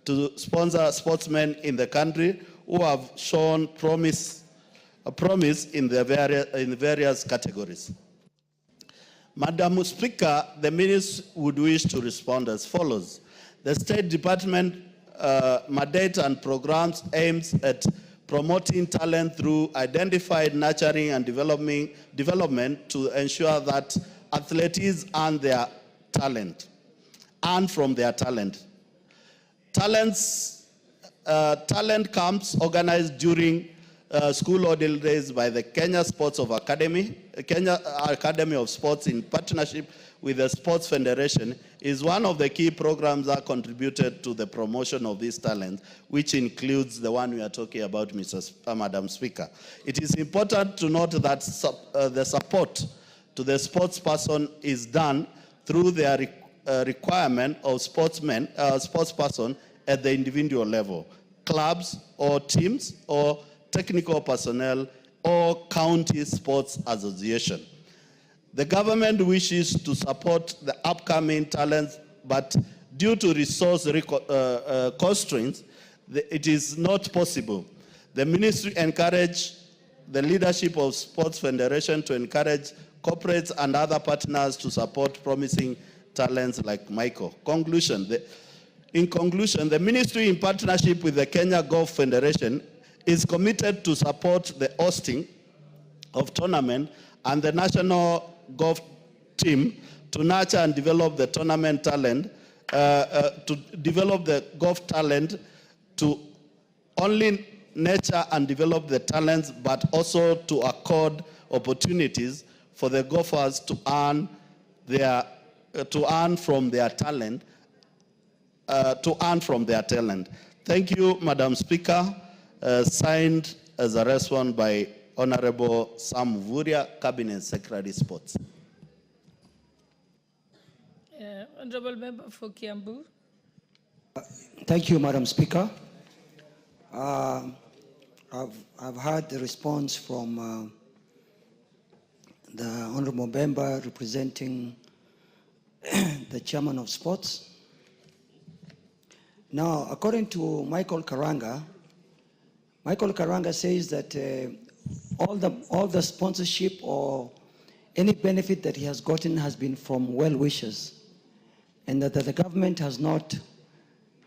to sponsor sportsmen in the country who have shown promise in the various categories. Madam Speaker, the minister would wish to respond as follows. The State Department mandate and programs aims at promoting talent through identified nurturing and development to ensure that athletes earn their talent, and from their talent. Talent camps organized during school holidays by the Kenya Academy of Sports in partnership with the Sports Federation is one of the key programs that contributed to the promotion of these talents, which includes the one we are talking about, Madam Speaker. It is important to note that the support to the sports person is done through their requirement of sports person at the individual level, clubs or teams or technical personnel or county sports association. The government wishes to support the upcoming talents, but due to resource constraints, it is not possible. The ministry encouraged the leadership of Sports Federation to encourage corporates and other partners to support promising talents like Michael. In conclusion, the ministry, in partnership with the Kenya Golf Federation, is committed to support the hosting of tournament and the national golf team to nurture and develop the tournament talent, to develop the golf talent, to only nurture and develop the talents, but also to accord opportunities for the golfers to earn from their talent. Thank you, Madam Speaker. Signed as a response by Honorable Sam Vuria, Cabinet Secretary Sports. Honorable Member for Kiambu. Thank you, Madam Speaker. I've heard the response from the Honorable Member representing the Chairman of Sports. Now, according to Michael Karanga says that all the sponsorship or any benefit that he has gotten has been from well-wishers, and that the government has not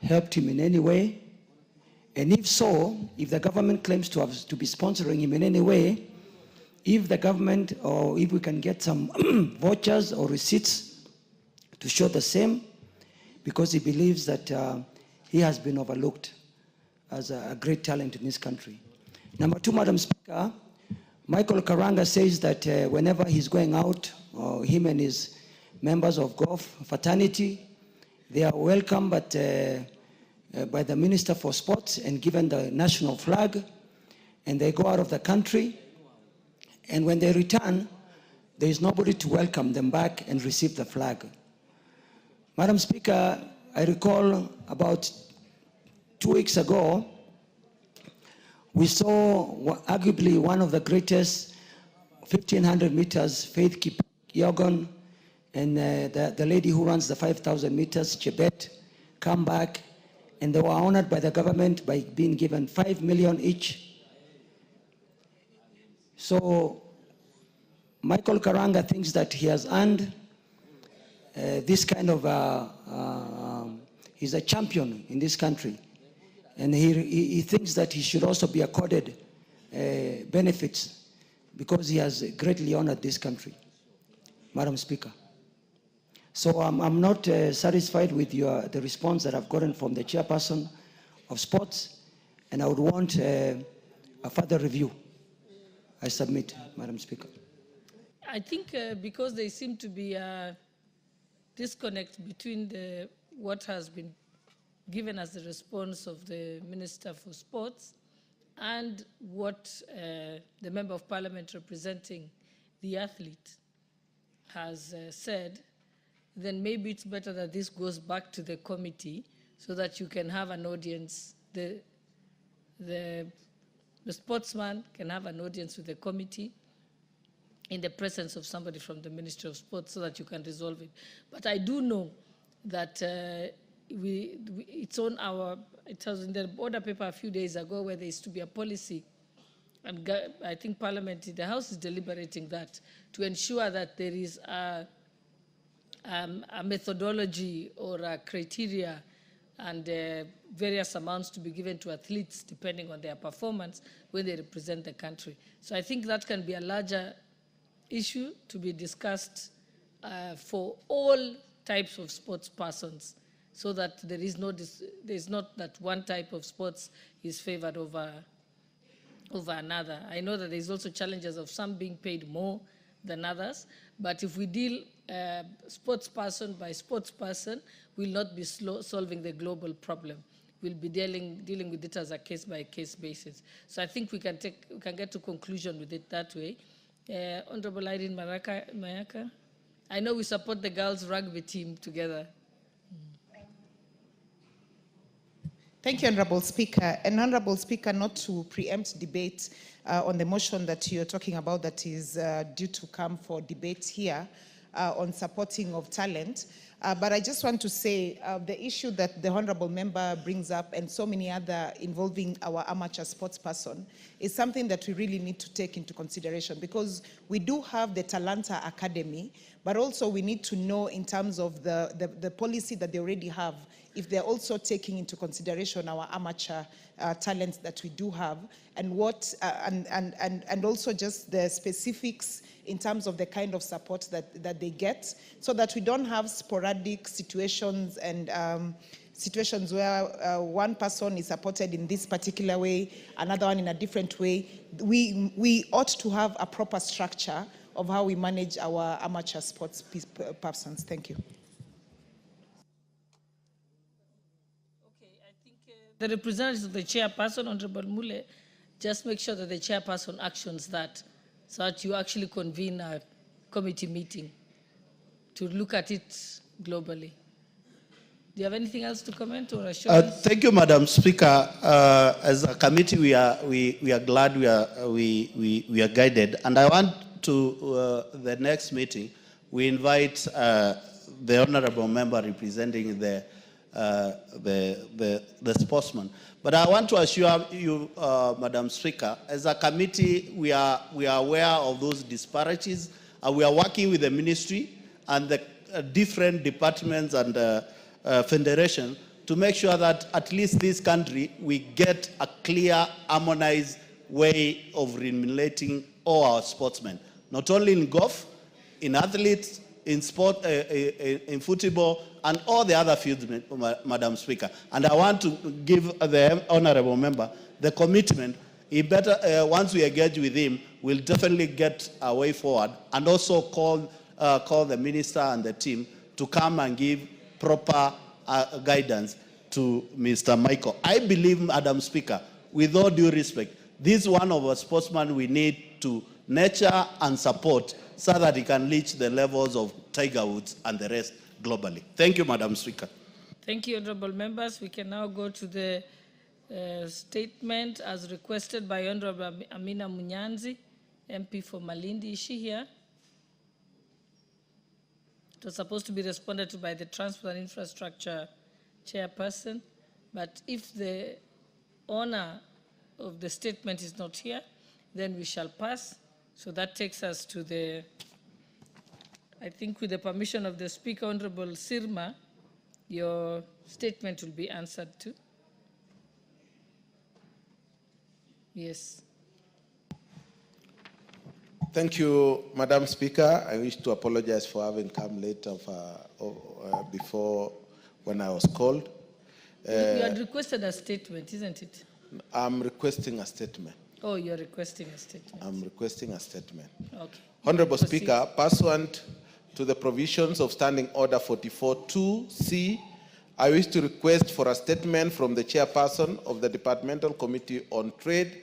helped him in any way. And if so, if the government claims to be sponsoring him in any way, if the government, or if we can get some vouchers or receipts to show the same, because he believes that he has been overlooked as a great talent in this country. Number two, Madam Speaker, Michael Karanga says that whenever he's going out, him and his members of golf fraternity, they are welcome by the Minister for Sports and given the national flag, and they go out of the country, and when they return, there is nobody to welcome them back and receive the flag. Madam Speaker, I recall about 2 weeks ago, we saw arguably one of the greatest 1,500 meters, Faith Kipyegon, and the lady who runs the 5,000 meters, Chebet, come back, and they were honored by the government by being given 5 million each. So Michael Karanga thinks that he has earned this kind of, he's a champion in this country. And he thinks that he should also be accorded benefits because he has greatly honored this country, Madam Speaker. So I'm not satisfied with the response that I've gotten from the chairperson of sports, and I would want a further review. I submit, Madam Speaker. I think because there seem to be a disconnect between what has been given as the response of the Minister for Sports and what the Member of Parliament representing the athlete has said, then maybe it's better that this goes back to the committee so that you can have an audience. The sportsman can have an audience with the committee in the presence of somebody from the Ministry of Sports so that you can resolve it. But I do know that it was in the order paper a few days ago where there is to be a policy, and I think Parliament, the House is deliberating that, to ensure that there is a methodology or a criteria and various amounts to be given to athletes depending on their performance when they represent the country. So I think that can be a larger issue to be discussed for all types of sports persons, so that there is not that one type of sports is favored over another. I know that there's also challenges of some being paid more than others, but if we deal sports person by sports person, we'll not be solving the global problem. We'll be dealing with it as a case-by-case basis. So I think we can get to conclusion with it that way. Honorable Irene Mayaka, I know we support the girls' rugby team together. Thank you, Honorable Speaker. And Honorable Speaker, not to preempt debate on the motion that you're talking about that is due to come for debate here on supporting of talent, but I just want to say the issue that the Honorable Member brings up and so many other involving our amateur sports person is something that we really need to take into consideration, because we do have the Talanta Academy, but also we need to know in terms of the policy that they already have, if they're also taking into consideration our amateur talents that we do have, and what and also just the specifics in terms of the kind of support that they get, so that we don't have sporadic situations and situations where one person is supported in this particular way, another one in a different way. We ought to have a proper structure of how we manage our amateur sports persons. Thank you. The representatives of the chairperson, Honorable Mule, just make sure that the chairperson actions that, so that you actually convene a committee meeting to look at it globally. Do you have anything else to comment or assurance? Thank you, Madam Speaker. As a committee, we are glad we are guided, and I want to the next meeting we invite the honourable member representing the sportsman. But I want to assure you, Madam Speaker, as a committee, we are aware of those disparities, we are working with the ministry and the different departments and federation to make sure that at least this country, we get a clear, harmonized way of remunerating all our sportsmen, not only in golf, in athletes, in sport, in football, and all the other fields, Madam Speaker. And I want to give the honorable member the commitment. He better, once we engage with him, we'll definitely get a way forward, and also call the minister and the team to come and give proper guidance to Mr. Michael. I believe, Madam Speaker, with all due respect, this is one of our sportsmen we need to nurture and support so that he can reach the levels of Tiger Woods and the rest globally. Thank you, Madam Speaker. Thank you, honorable members. We can now go to the statement as requested by Honorable Amina Munyanzi, MP for Malindi. Is she here? It was supposed to be responded to by the Transport and Infrastructure Chairperson, but if the owner of the statement is not here, then we shall pass. So that takes us to the, I think with the permission of the Speaker, Honorable Sirma, your statement will be answered too. Yes. Thank you, Madam Speaker. I wish to apologize for having come late before when I was called. You had requested a statement, isn't it? I'm requesting a statement. Oh, you're requesting a statement. I'm requesting a statement. Okay. Honorable Proceed. Speaker, pursuant to the provisions of Standing Order 44.2c, I wish to request for a statement from the chairperson of the Departmental Committee on Trade,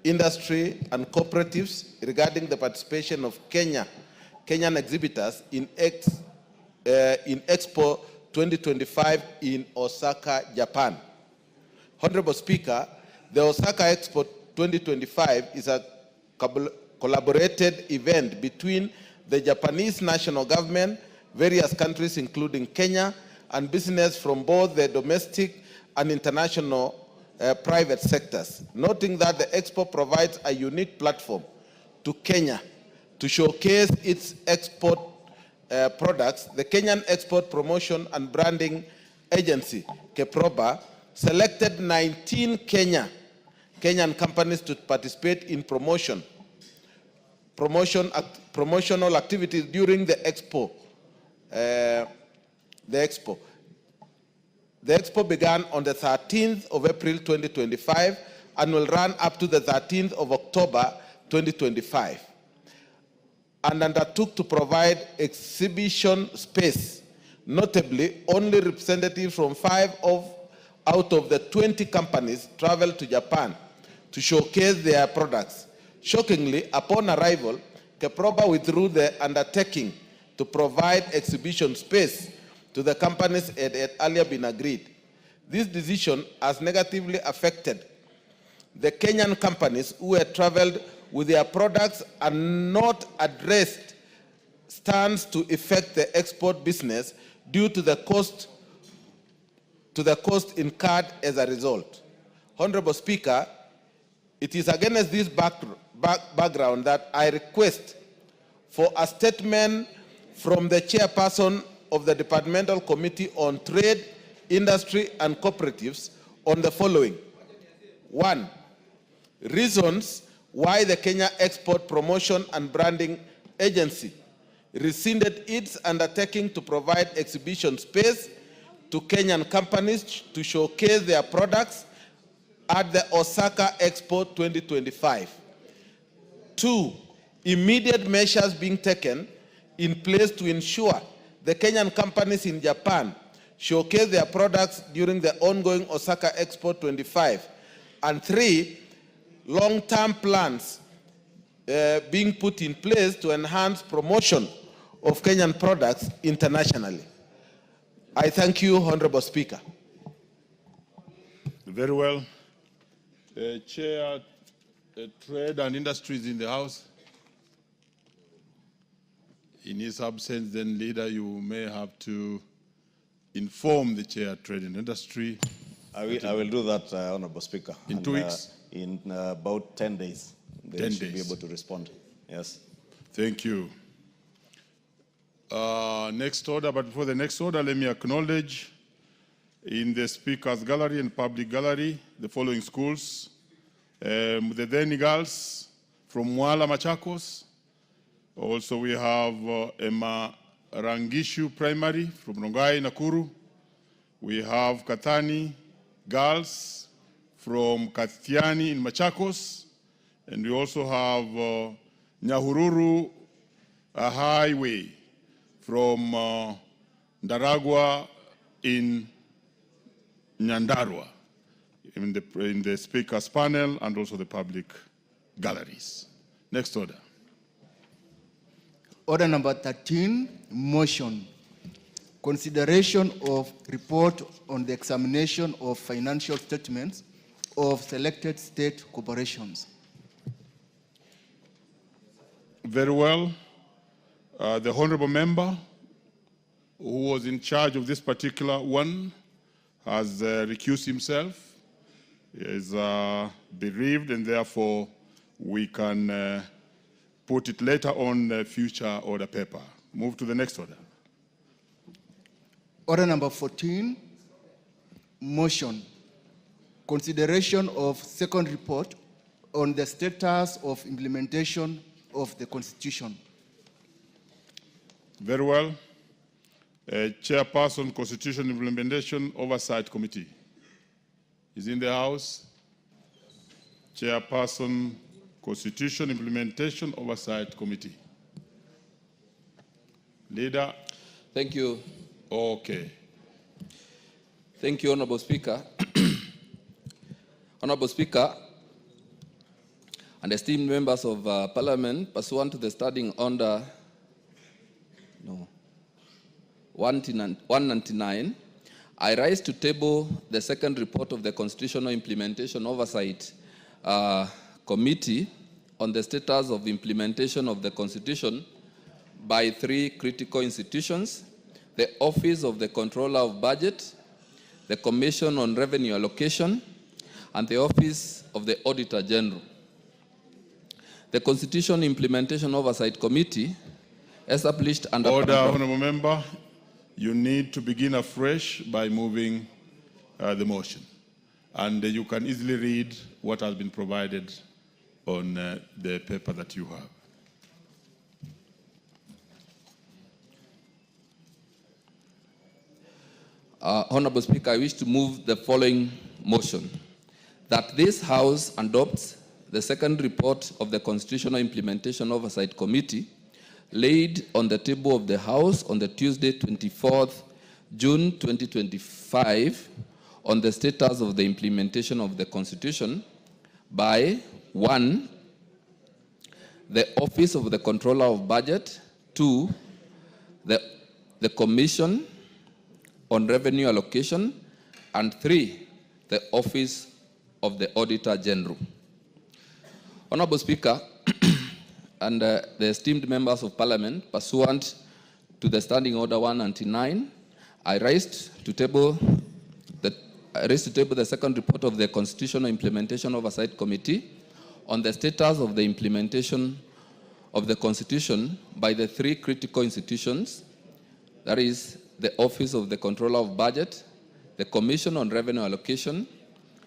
Industry and Cooperatives regarding the participation of Kenyan exhibitors in Expo 2025 in Osaka, Japan. Honorable Speaker, the Osaka Expo 2025 is a collaborated event between the Japanese national government, various countries including Kenya, and business from both the domestic and international private sectors, noting that the Expo provides a unique platform to Kenya to showcase its export products. The Kenyan Export Promotion and Branding Agency, KEPROBA, selected 19 Kenyan companies to participate in promotional activities during the Expo. The Expo began on the 13th of April 2025 and will run up to the 13th of October 2025, and undertook to provide exhibition space. Notably, only representatives from 5 out of the 20 companies traveled to Japan to showcase their products. Shockingly, upon arrival, KEPROBA withdrew the undertaking to provide exhibition space to the companies it had earlier been agreed. This decision has negatively affected the Kenyan companies who had traveled with their products and not addressed stands to affect the export business due to the cost incurred as a result. Honorable Speaker, it is against this background that I request for a statement from the chairperson of the Departmental Committee on Trade, Industry and Cooperatives on the following. 1. Reasons why the Kenya Export Promotion and Branding Agency rescinded its undertaking to provide exhibition space to Kenyan companies to showcase their products at the Osaka Expo 2025. 2. Immediate measures being taken in place to ensure the Kenyan companies in Japan showcase their products during the ongoing Osaka Expo 25. And 3, long-term plans being put in place to enhance promotion of Kenyan products internationally. I thank you, Honorable Speaker. Very well. Chair, Trade and Industries in the House. In his absence, then, Leader, you may have to inform the Chair, Trade and Industry. I will do that, Honorable Speaker. In 2 weeks? In about 10 days. They 10 should days. be able to respond. Yes. Thank you. Next order, but before the next order, let me acknowledge in the Speaker's Gallery and Public Gallery the following schools. The Deni girls from Mwala, Machakos. Also, we have Emma Rangishu Primary from Rongai, Nakuru. We have Katani girls from Katiani in Machakos. And we also have Nyahururu Highway from Ndaragwa in Nyandarua, in the speakers panel and also the public galleries. Next order. Order number 13, motion. Consideration of report on the examination of financial statements of selected state corporations. Very well. The honorable member who was in charge of this particular one has recused himself. He is bereaved, and therefore we can put it later on the future order paper. Move to the next order. Order number 14, motion. Consideration of second report on the status of implementation of the Constitution. Very well. Chairperson, Constitution Implementation Oversight Committee is in the House. Chairperson, Constitution Implementation Oversight Committee. Leader. Thank you. Okay. Thank you, Honorable Speaker. Honorable Speaker and esteemed members of Parliament, pursuant to the standing order 199, I rise to table the second report of the Constitutional Implementation Oversight Committee on the status of implementation of the Constitution by three critical institutions: the Office of the Controller of Budget, the Commission on Revenue Allocation, and the Office of the Auditor General. The Constitution Implementation Oversight Committee, established under... Order, Honourable Member. You need to begin afresh by moving the motion. And you can easily read what has been provided on the paper that you have. Honorable Speaker, I wish to move the following motion: that this House adopts the second report of the Constitutional Implementation Oversight Committee laid on the table of the House on the Tuesday, 24th June 2025, on the status of the implementation of the Constitution by 1. The Office of the Controller of Budget, 2. The Commission on Revenue Allocation, and 3. The Office of the Auditor General. Honorable Speaker, and the esteemed members of Parliament, pursuant to the Standing Order 199, I raised to table the second report of the Constitutional Implementation Oversight Committee on the status of the implementation of the Constitution by the three critical institutions, that is, the Office of the Controller of Budget, the Commission on Revenue Allocation,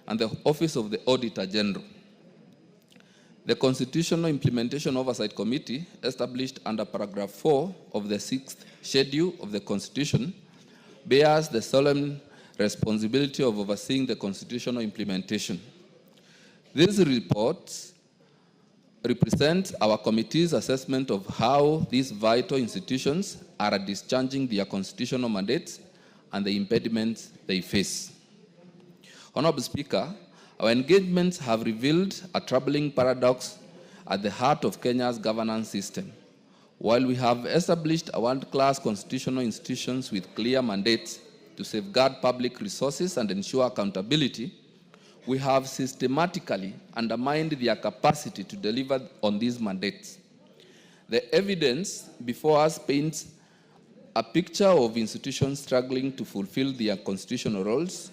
and the Office of the Auditor General. The Constitutional Implementation Oversight Committee, established under paragraph 4 of the 6th schedule of the Constitution, bears the solemn responsibility of overseeing the constitutional implementation. These reports represent our committee's assessment of how these vital institutions are discharging their constitutional mandates and the impediments they face. Honorable Speaker, our engagements have revealed a troubling paradox at the heart of Kenya's governance system. While we have established a world-class constitutional institutions with clear mandates to safeguard public resources and ensure accountability, we have systematically undermined their capacity to deliver on these mandates. The evidence before us paints a picture of institutions struggling to fulfill their constitutional roles,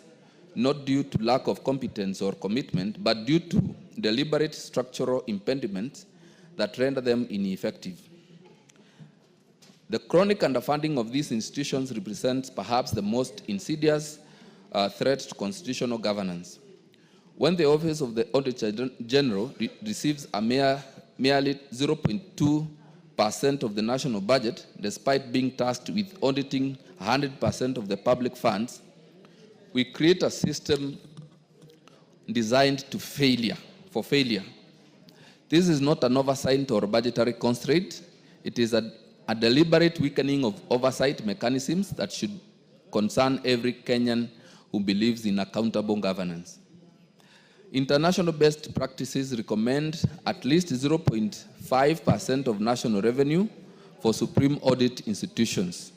not due to lack of competence or commitment, but due to deliberate structural impediments that render them ineffective. The chronic underfunding of these institutions represents perhaps the most insidious threat to constitutional governance. When the Office of the Auditor General receives a merely 0.2% of the national budget, despite being tasked with auditing 100% of the public funds, we create a system designed for failure. This is not an oversight or budgetary constraint. It is a deliberate weakening of oversight mechanisms that should concern every Kenyan who believes in accountable governance. International best practices recommend at least 0.5% of national revenue for supreme audit institutions.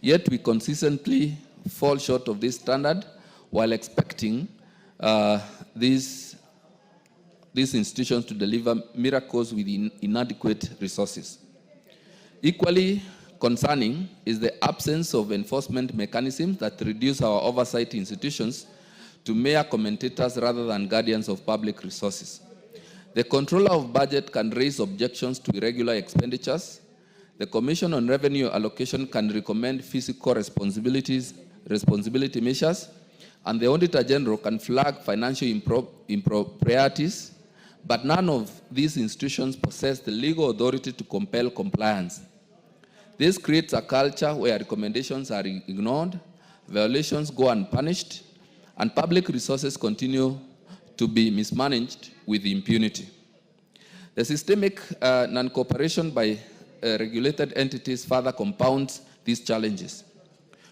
Yet we consistently fall short of this standard while expecting these institutions to deliver miracles with inadequate resources. Equally concerning is the absence of enforcement mechanisms that reduce our oversight institutions to mere commentators rather than guardians of public resources. The controller of budget can raise objections to irregular expenditures. The Commission on Revenue Allocation can recommend fiscal responsibility measures, and the Auditor General can flag financial improprieties, but none of these institutions possess the legal authority to compel compliance. This creates a culture where recommendations are ignored, violations go unpunished, and public resources continue to be mismanaged with impunity. The systemic non-cooperation by regulated entities further compounds these challenges.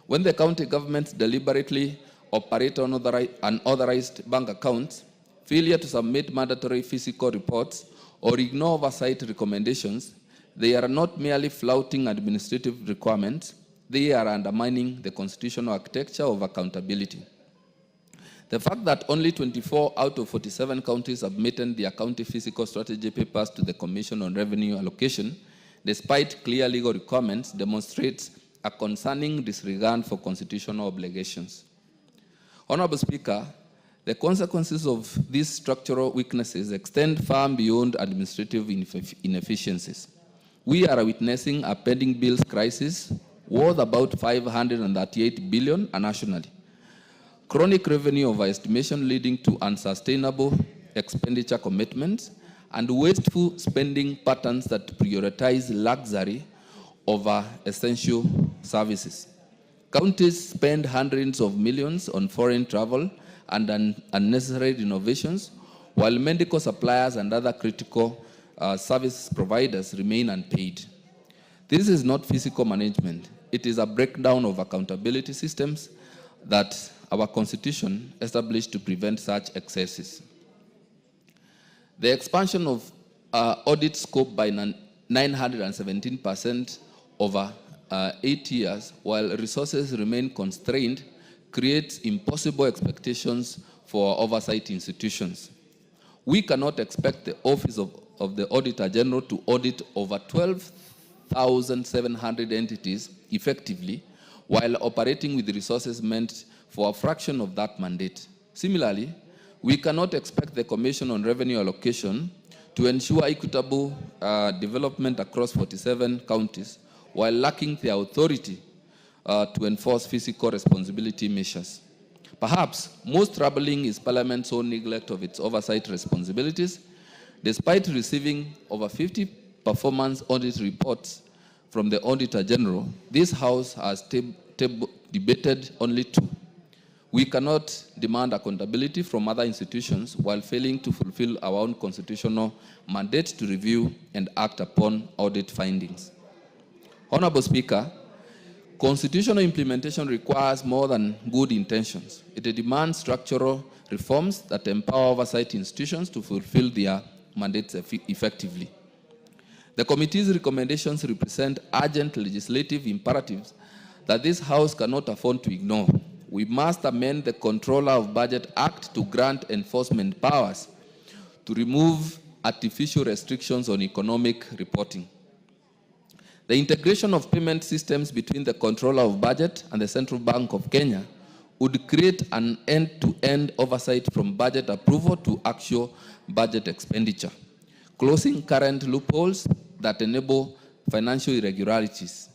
When the county governments deliberately operate unauthorized bank accounts, failure to submit mandatory fiscal reports, or ignore oversight recommendations, they are not merely flouting administrative requirements, they are undermining the constitutional architecture of accountability. The fact that only 24 out of 47 counties submitted their county fiscal strategy papers to the Commission on Revenue Allocation, despite clear legal requirements, demonstrates a concerning disregard for constitutional obligations. Honorable Speaker, the consequences of these structural weaknesses extend far beyond administrative inefficiencies. We are witnessing a pending bills crisis worth about 538 billion nationally. Chronic revenue overestimation leading to unsustainable expenditure commitments and wasteful spending patterns that prioritize luxury over essential services. Counties spend hundreds of millions on foreign travel and unnecessary renovations, while medical suppliers and other critical service providers remain unpaid. This is not fiscal management. It is a breakdown of accountability systems that our Constitution established to prevent such excesses. The expansion of audit scope by 917% over 8 years, while resources remain constrained, creates impossible expectations for oversight institutions. We cannot expect the Office of the Auditor General to audit over 12,700 entities effectively, while operating with resources meant for a fraction of that mandate. Similarly, we cannot expect the Commission on Revenue Allocation to ensure equitable development across 47 counties while lacking the authority to enforce fiscal responsibility measures. Perhaps most troubling is Parliament's own neglect of its oversight responsibilities. Despite receiving over 50 performance audit reports from the Auditor General, this House has debated only 2. We cannot demand accountability from other institutions while failing to fulfill our own constitutional mandate to review and act upon audit findings. Honorable Speaker, constitutional implementation requires more than good intentions. It demands structural reforms that empower oversight institutions to fulfill their mandates effectively. The committee's recommendations represent urgent legislative imperatives that this House cannot afford to ignore. We must amend the Controller of Budget Act to grant enforcement powers to remove artificial restrictions on economic reporting. The integration of payment systems between the Controller of Budget and the Central Bank of Kenya would create an end-to-end oversight from budget approval to actual budget expenditure, closing current loopholes that enable financial irregularities.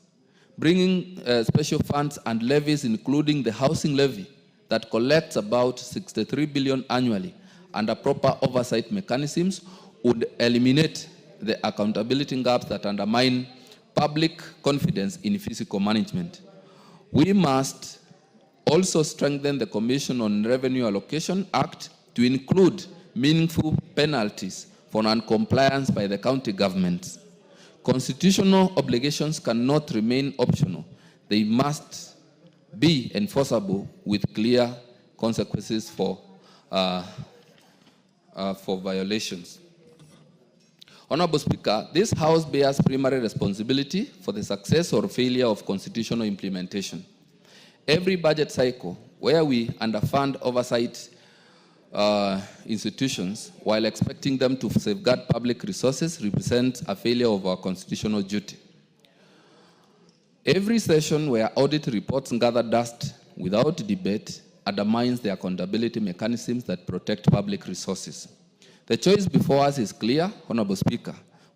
bringing special funds and levies, including the housing levy that collects about 63 billion annually, under proper oversight mechanisms, would eliminate the accountability gaps that undermine public confidence in fiscal management. We must also strengthen the Commission on Revenue Allocation Act to include meaningful penalties for non-compliance by the county governments. Constitutional obligations cannot remain optional. They must be enforceable with clear consequences for violations. Honorable Speaker, this House bears primary responsibility for the success or failure of constitutional implementation. Every budget cycle where we underfund oversight institutions while expecting them to safeguard public resources represents a failure of our constitutional duty. Every session where audit reports gather dust without debate undermines the accountability mechanisms that protect public resources. The choice before us is clear, Honorable Speaker.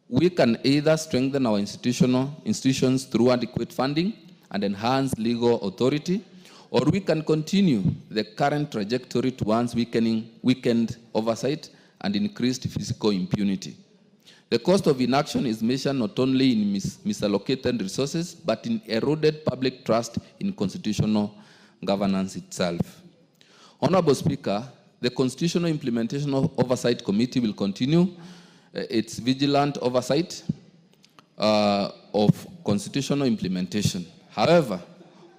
We can either strengthen our institutions through adequate funding and enhance legal authority, or we can continue the current trajectory towards weakened oversight and increased fiscal impunity. The cost of inaction is measured not only in misallocated resources, but in eroded public trust in constitutional governance itself. Honorable Speaker, the Constitutional Implementation Oversight Committee will continue its vigilant oversight of constitutional implementation. However,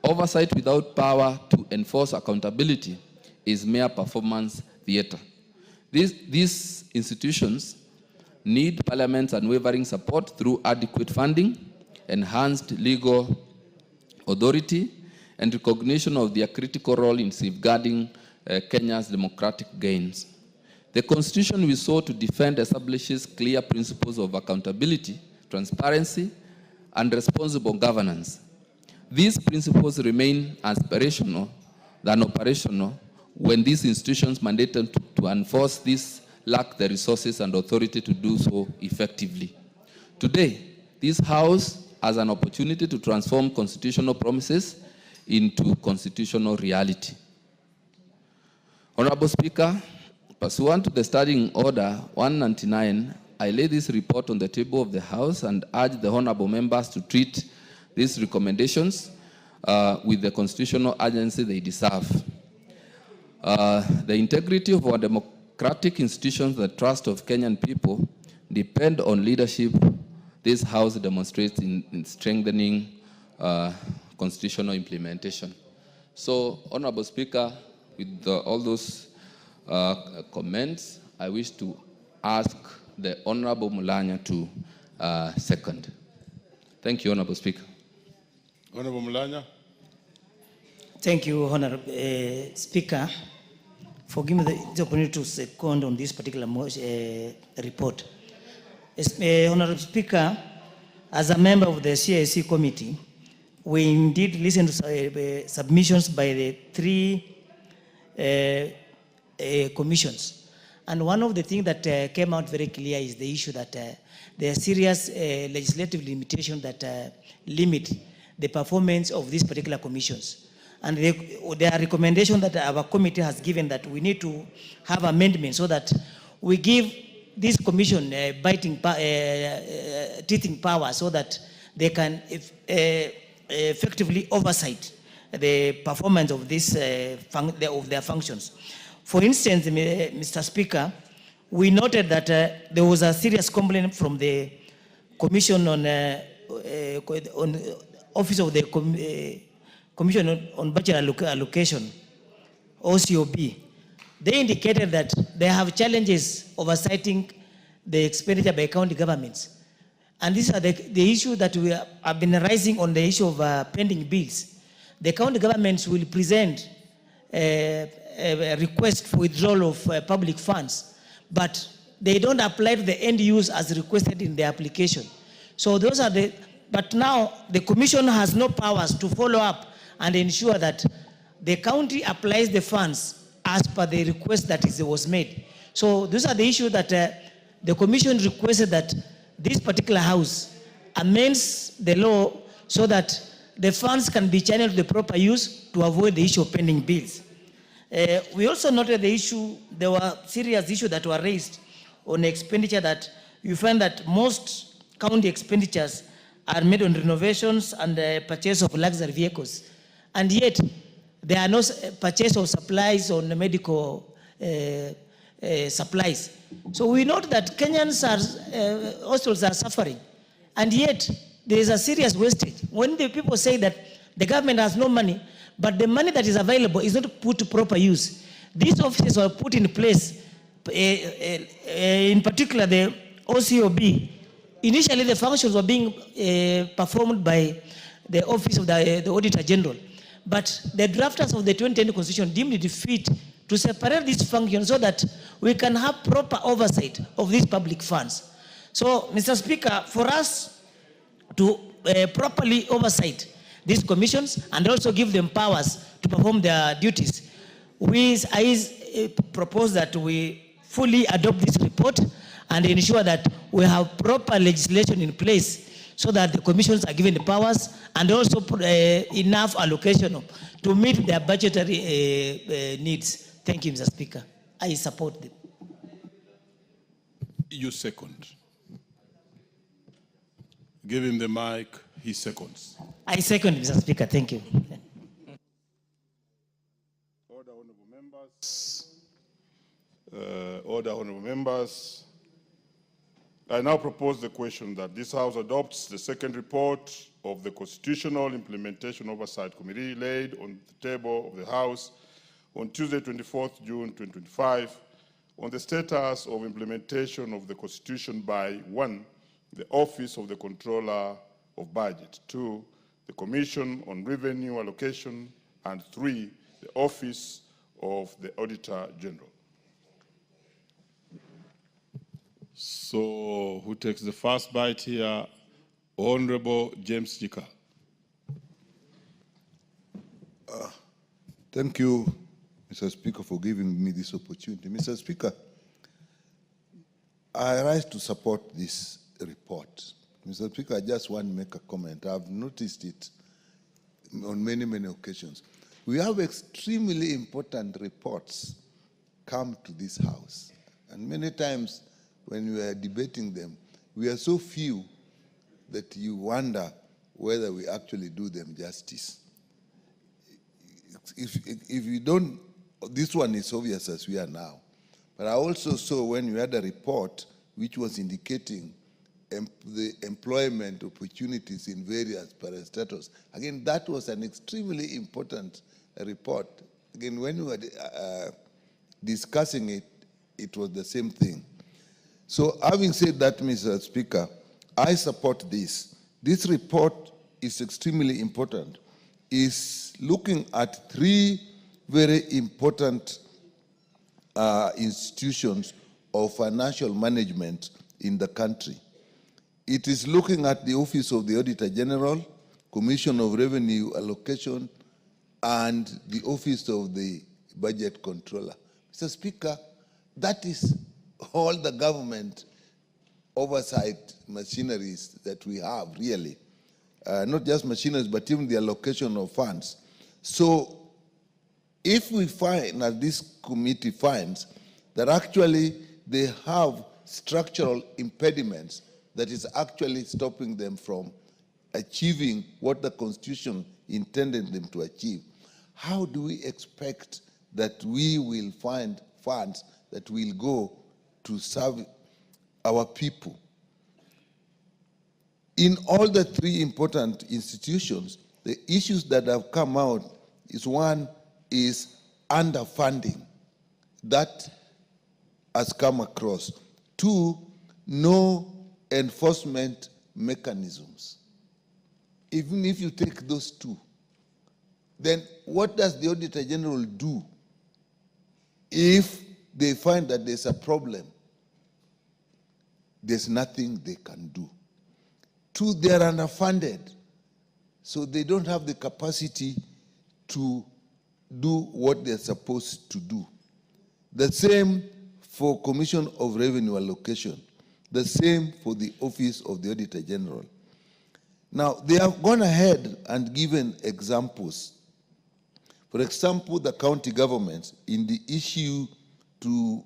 oversight without power to enforce accountability is mere performance theater. These institutions need Parliament's unwavering support through adequate funding, enhanced legal authority, and recognition of their critical role in safeguarding Kenya's democratic gains. The Constitution we sought to defend establishes clear principles of accountability, transparency, and responsible governance. These principles remain aspirational than operational when these institutions mandated to enforce this lack the resources and authority to do so effectively. Today, this House has an opportunity to transform constitutional promises into constitutional reality. Honorable Speaker, pursuant to the Standing Order 199, I lay this report on the table of the House and urge the honorable members to treat these recommendations with the constitutional urgency they deserve. The integrity of our democratic institutions, the trust of Kenyan people, depend on leadership this House demonstrates in strengthening constitutional implementation. So, Honorable Speaker, with all those comments, I wish to ask the Honorable Mulanya to second. Thank you, Honorable Speaker. Honorable Mulanya. Thank you, Honorable Speaker, for giving me the opportunity to second on this particular report. Honorable Speaker, as a member of the CIC committee, we indeed listened to submissions by the three commissions. And one of the things that came out very clear is the issue that there are serious legislative limitations that limit the performance of these particular commissions. And there are recommendations that our committee has given that we need to have amendments so that we give this commission teething power so that they can effectively oversight the performance of this of their functions. For instance, Mr. Speaker, we noted that there was a serious complaint from the Commission on Office of the Commission on Budget Allocation, OCOB. They indicated that they have challenges oversighting the expenditure by county governments. And these are the issue that we have been rising on the issue of pending bills. The county governments will present a request for withdrawal of public funds, but they don't apply to the end use as requested in the application. So those are but now the commission has no powers to follow up and ensure that the county applies the funds as per the request that was made. So those are the issues that the commission requested that this particular house amends the law so that the funds can be channeled to the proper use to avoid the issue of pending bills. We also noted the issue, there were serious issues that were raised on expenditure that you find that most county expenditures are made on renovations and the purchase of luxury vehicles. And yet, there are no purchase of supplies on the medical supplies. So we note that Kenyans hospitals are suffering, and yet there is a serious wastage. When the people say that the government has no money, but the money that is available is not put to proper use. These offices were put in place, in particular the OCOB. Initially, the functions were being performed by the Office of the Auditor General. But the drafters of the 2020 Constitution deemed it fit to separate these functions so that we can have proper oversight of these public funds. So, Mr. Speaker, for us to properly oversight these commissions and also give them powers to perform their duties, I propose that we fully adopt this report and ensure that we have proper legislation in place so that the commissions are given the powers and also enough allocation to meet their budgetary needs. Thank you, Mr. Speaker. I support them. You second. Give him the mic, he seconds. I second, Mr. Speaker. Thank you. Order, honorable members. Order, honorable members. I now propose the question that this House adopts the second report of the Constitutional Implementation Oversight Committee laid on the table of the House on Tuesday, 24th June 2025, on the status of implementation of the Constitution by 1. The Office of the Controller of Budget, 2. The Commission on Revenue Allocation, and 3. The Office of the Auditor General. So, who takes the first bite here? Honorable James Jika. Thank you, Mr. Speaker, for giving me this opportunity. Mr. Speaker, I rise to support this report. Mr. Speaker, I just want to make a comment. I've noticed it on many, many occasions. We have extremely important reports come to this House, and many times when we are debating them, we are so few that you wonder whether we actually do them justice. If you don't, this one is obvious as we are now. But I also saw when we had a report which was indicating the employment opportunities in various parastatals. Again, that was an extremely important report. Again, when we were discussing it, it was the same thing. So having said that, Mr. Speaker, I support this. This report is extremely important. It's looking at 3 very important institutions of financial management in the country. It is looking at the Office of the Auditor General, Commission of Revenue Allocation, and the Office of the Budget Controller. Mr. Speaker, that is all the government oversight machineries that we have, really. Not just machineries, but even the allocation of funds. So if we find, as this committee finds, that actually they have structural impediments that is actually stopping them from achieving what the Constitution intended them to achieve, how do we expect that we will find funds that will go to serve our people? In all the 3 important institutions, the issues that have come out is, 1 is underfunding. That has come across. 2, no enforcement mechanisms. Even if you take those 2, then what does the Auditor General do if they find that there's a problem? There's nothing they can do. 2, they are underfunded, so they don't have the capacity to do what they're supposed to do. The same for Commission of Revenue Allocation. The same for the Office of the Auditor General. Now, they have gone ahead and given examples. For example, the county governments, in the issue to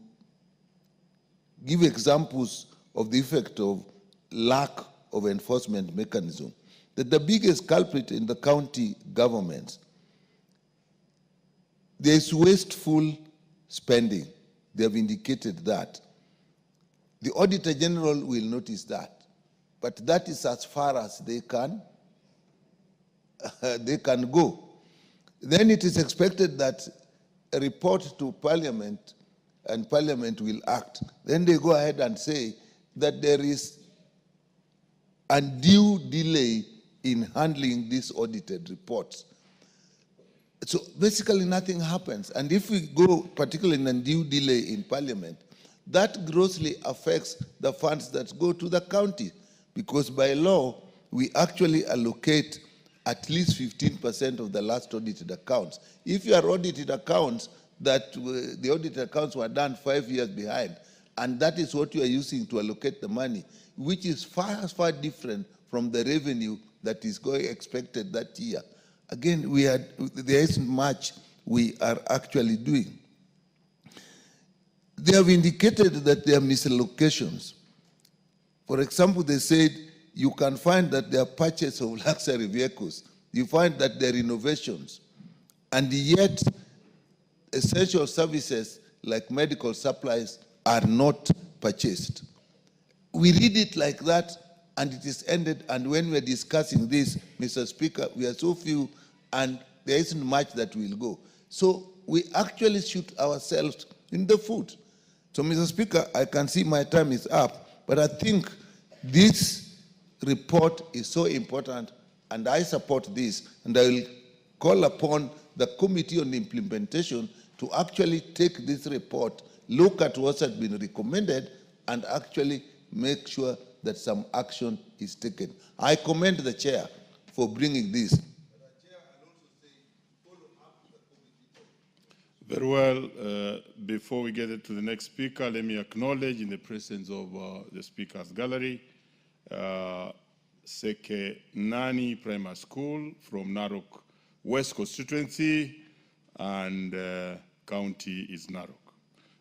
give examples of the effect of lack of enforcement mechanism, that the biggest culprit in the county governments, there is wasteful spending. They have indicated that. The Auditor General will notice that, but that is as far as they can go. Then it is expected that a report to Parliament and Parliament will act. Then they go ahead and say that there is undue delay in handling these audited reports. So basically nothing happens. And if we go particularly in undue delay in Parliament, that grossly affects the funds that go to the county, because by law, we actually allocate at least 15% of the last audited accounts. If you are audited accounts that the audited accounts were done 5 years behind, and that is what you are using to allocate the money, which is far, far different from the revenue that is expected that year. Again, there isn't much we are actually doing. They have indicated that there are misallocations. For example, they said you can find that there are purchase of luxury vehicles. You find that there are innovations. And yet, essential services like medical supplies are not purchased. We read it like that, and it is ended. And when we're discussing this, Mr. Speaker, we are so few, and there isn't much that will go. So we actually shoot ourselves in the foot. So, Mr. Speaker, I can see my time is up, but I think this report is so important, and I support this, and I will call upon the Committee on Implementation to actually take this report, look at what has been recommended, and actually make sure that some action is taken. I commend the chair for bringing this. Very well. Before we get to the next speaker, let me acknowledge in the presence of the speaker's gallery, Seke Nani Primary School from Narok West constituency, and county is Narok.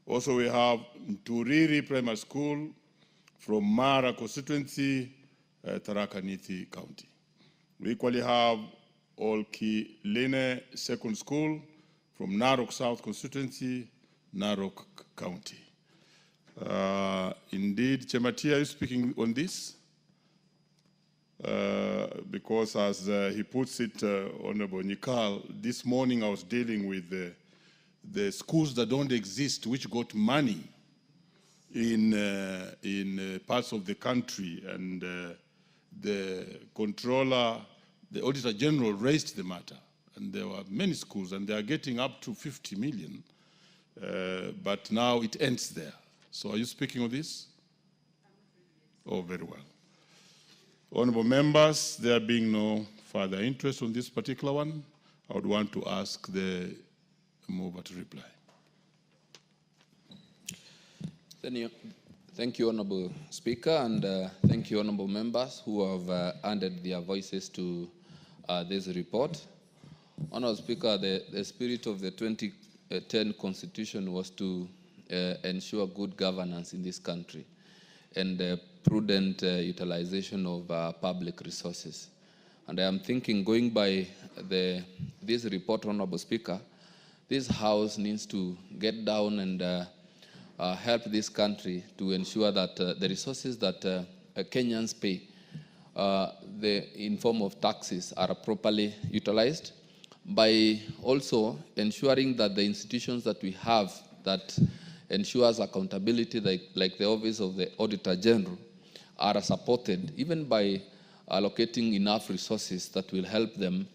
Also, we have Turiri Primary School from Mara constituency, Tharaka Nithi County. We equally have Olki Lene Second School from Narok South constituency, Narok County. Indeed, Chematia, are you speaking on this? Because as he puts it, Honorable Nikal, this morning I was dealing with the schools that don't exist, which got money in parts of the country, and the controller, the Auditor General raised the matter, and there were many schools, and they are getting up to 50 million, but now it ends there. So are you speaking of this? Oh, very well. Honorable members, there being no further interest on this particular one, I would want to ask the mover to reply. Thank you, Honorable Speaker, and thank you, Honorable members who have added their voices to this report. Honorable Speaker, the spirit of the 2010 Constitution was to ensure good governance in this country and prudent utilization of public resources. And I am thinking, going by this report, Honorable Speaker, this House needs to get down and help this country to ensure that the resources that Kenyans pay in form of taxes are properly utilized, by also ensuring that the institutions that we have that ensures accountability, like the Office of the Auditor General, are supported, even by allocating enough resources that will help them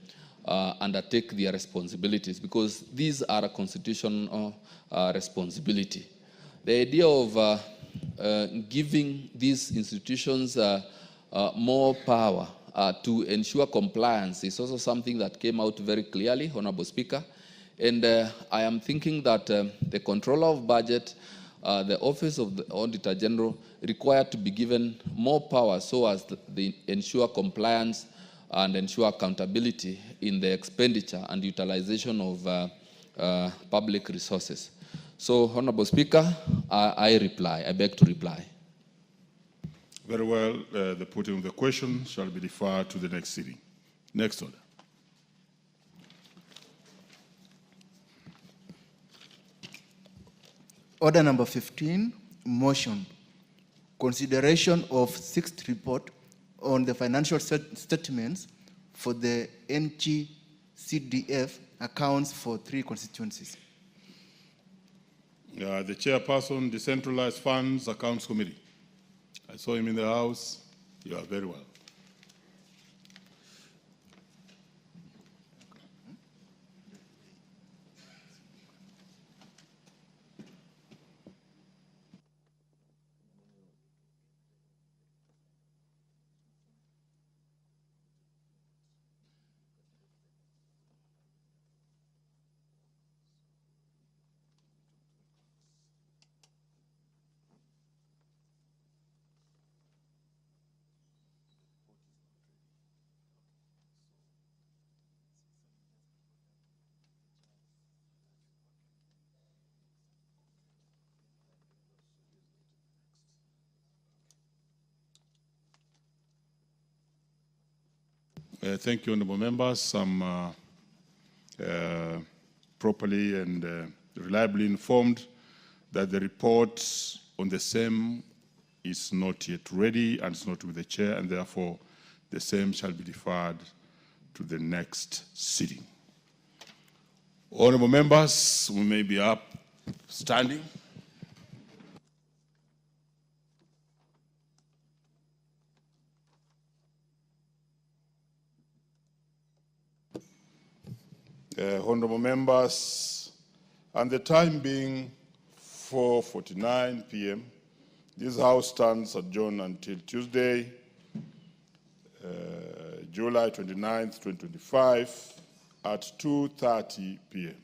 undertake their responsibilities, because these are a constitutional responsibility. The idea of giving these institutions more power to ensure compliance is also something that came out very clearly, Honorable Speaker. And I am thinking that the Controller of Budget, the Office of the Auditor General, required to be given more power so as to ensure compliance and ensure accountability in the expenditure and utilization of public resources. So, Honorable Speaker, I beg to reply. Very well. The putting of the question shall be deferred to the next sitting. Next order. Order number 15, motion. Consideration of sixth report on the financial statements for the NGCDF accounts for 3 constituencies. The chairperson, Decentralized Funds Accounts Committee. I saw him in the House. You are very well. Thank you, honorable members. I'm properly and reliably informed that the report on the same is not yet ready and is not with the chair, and therefore the same shall be deferred to the next sitting. Honorable members, we may be up standing. Honorable members, and the time being 4:49 p.m., this House stands adjourned until Tuesday, July 29th, 2025 at 2:30 p.m.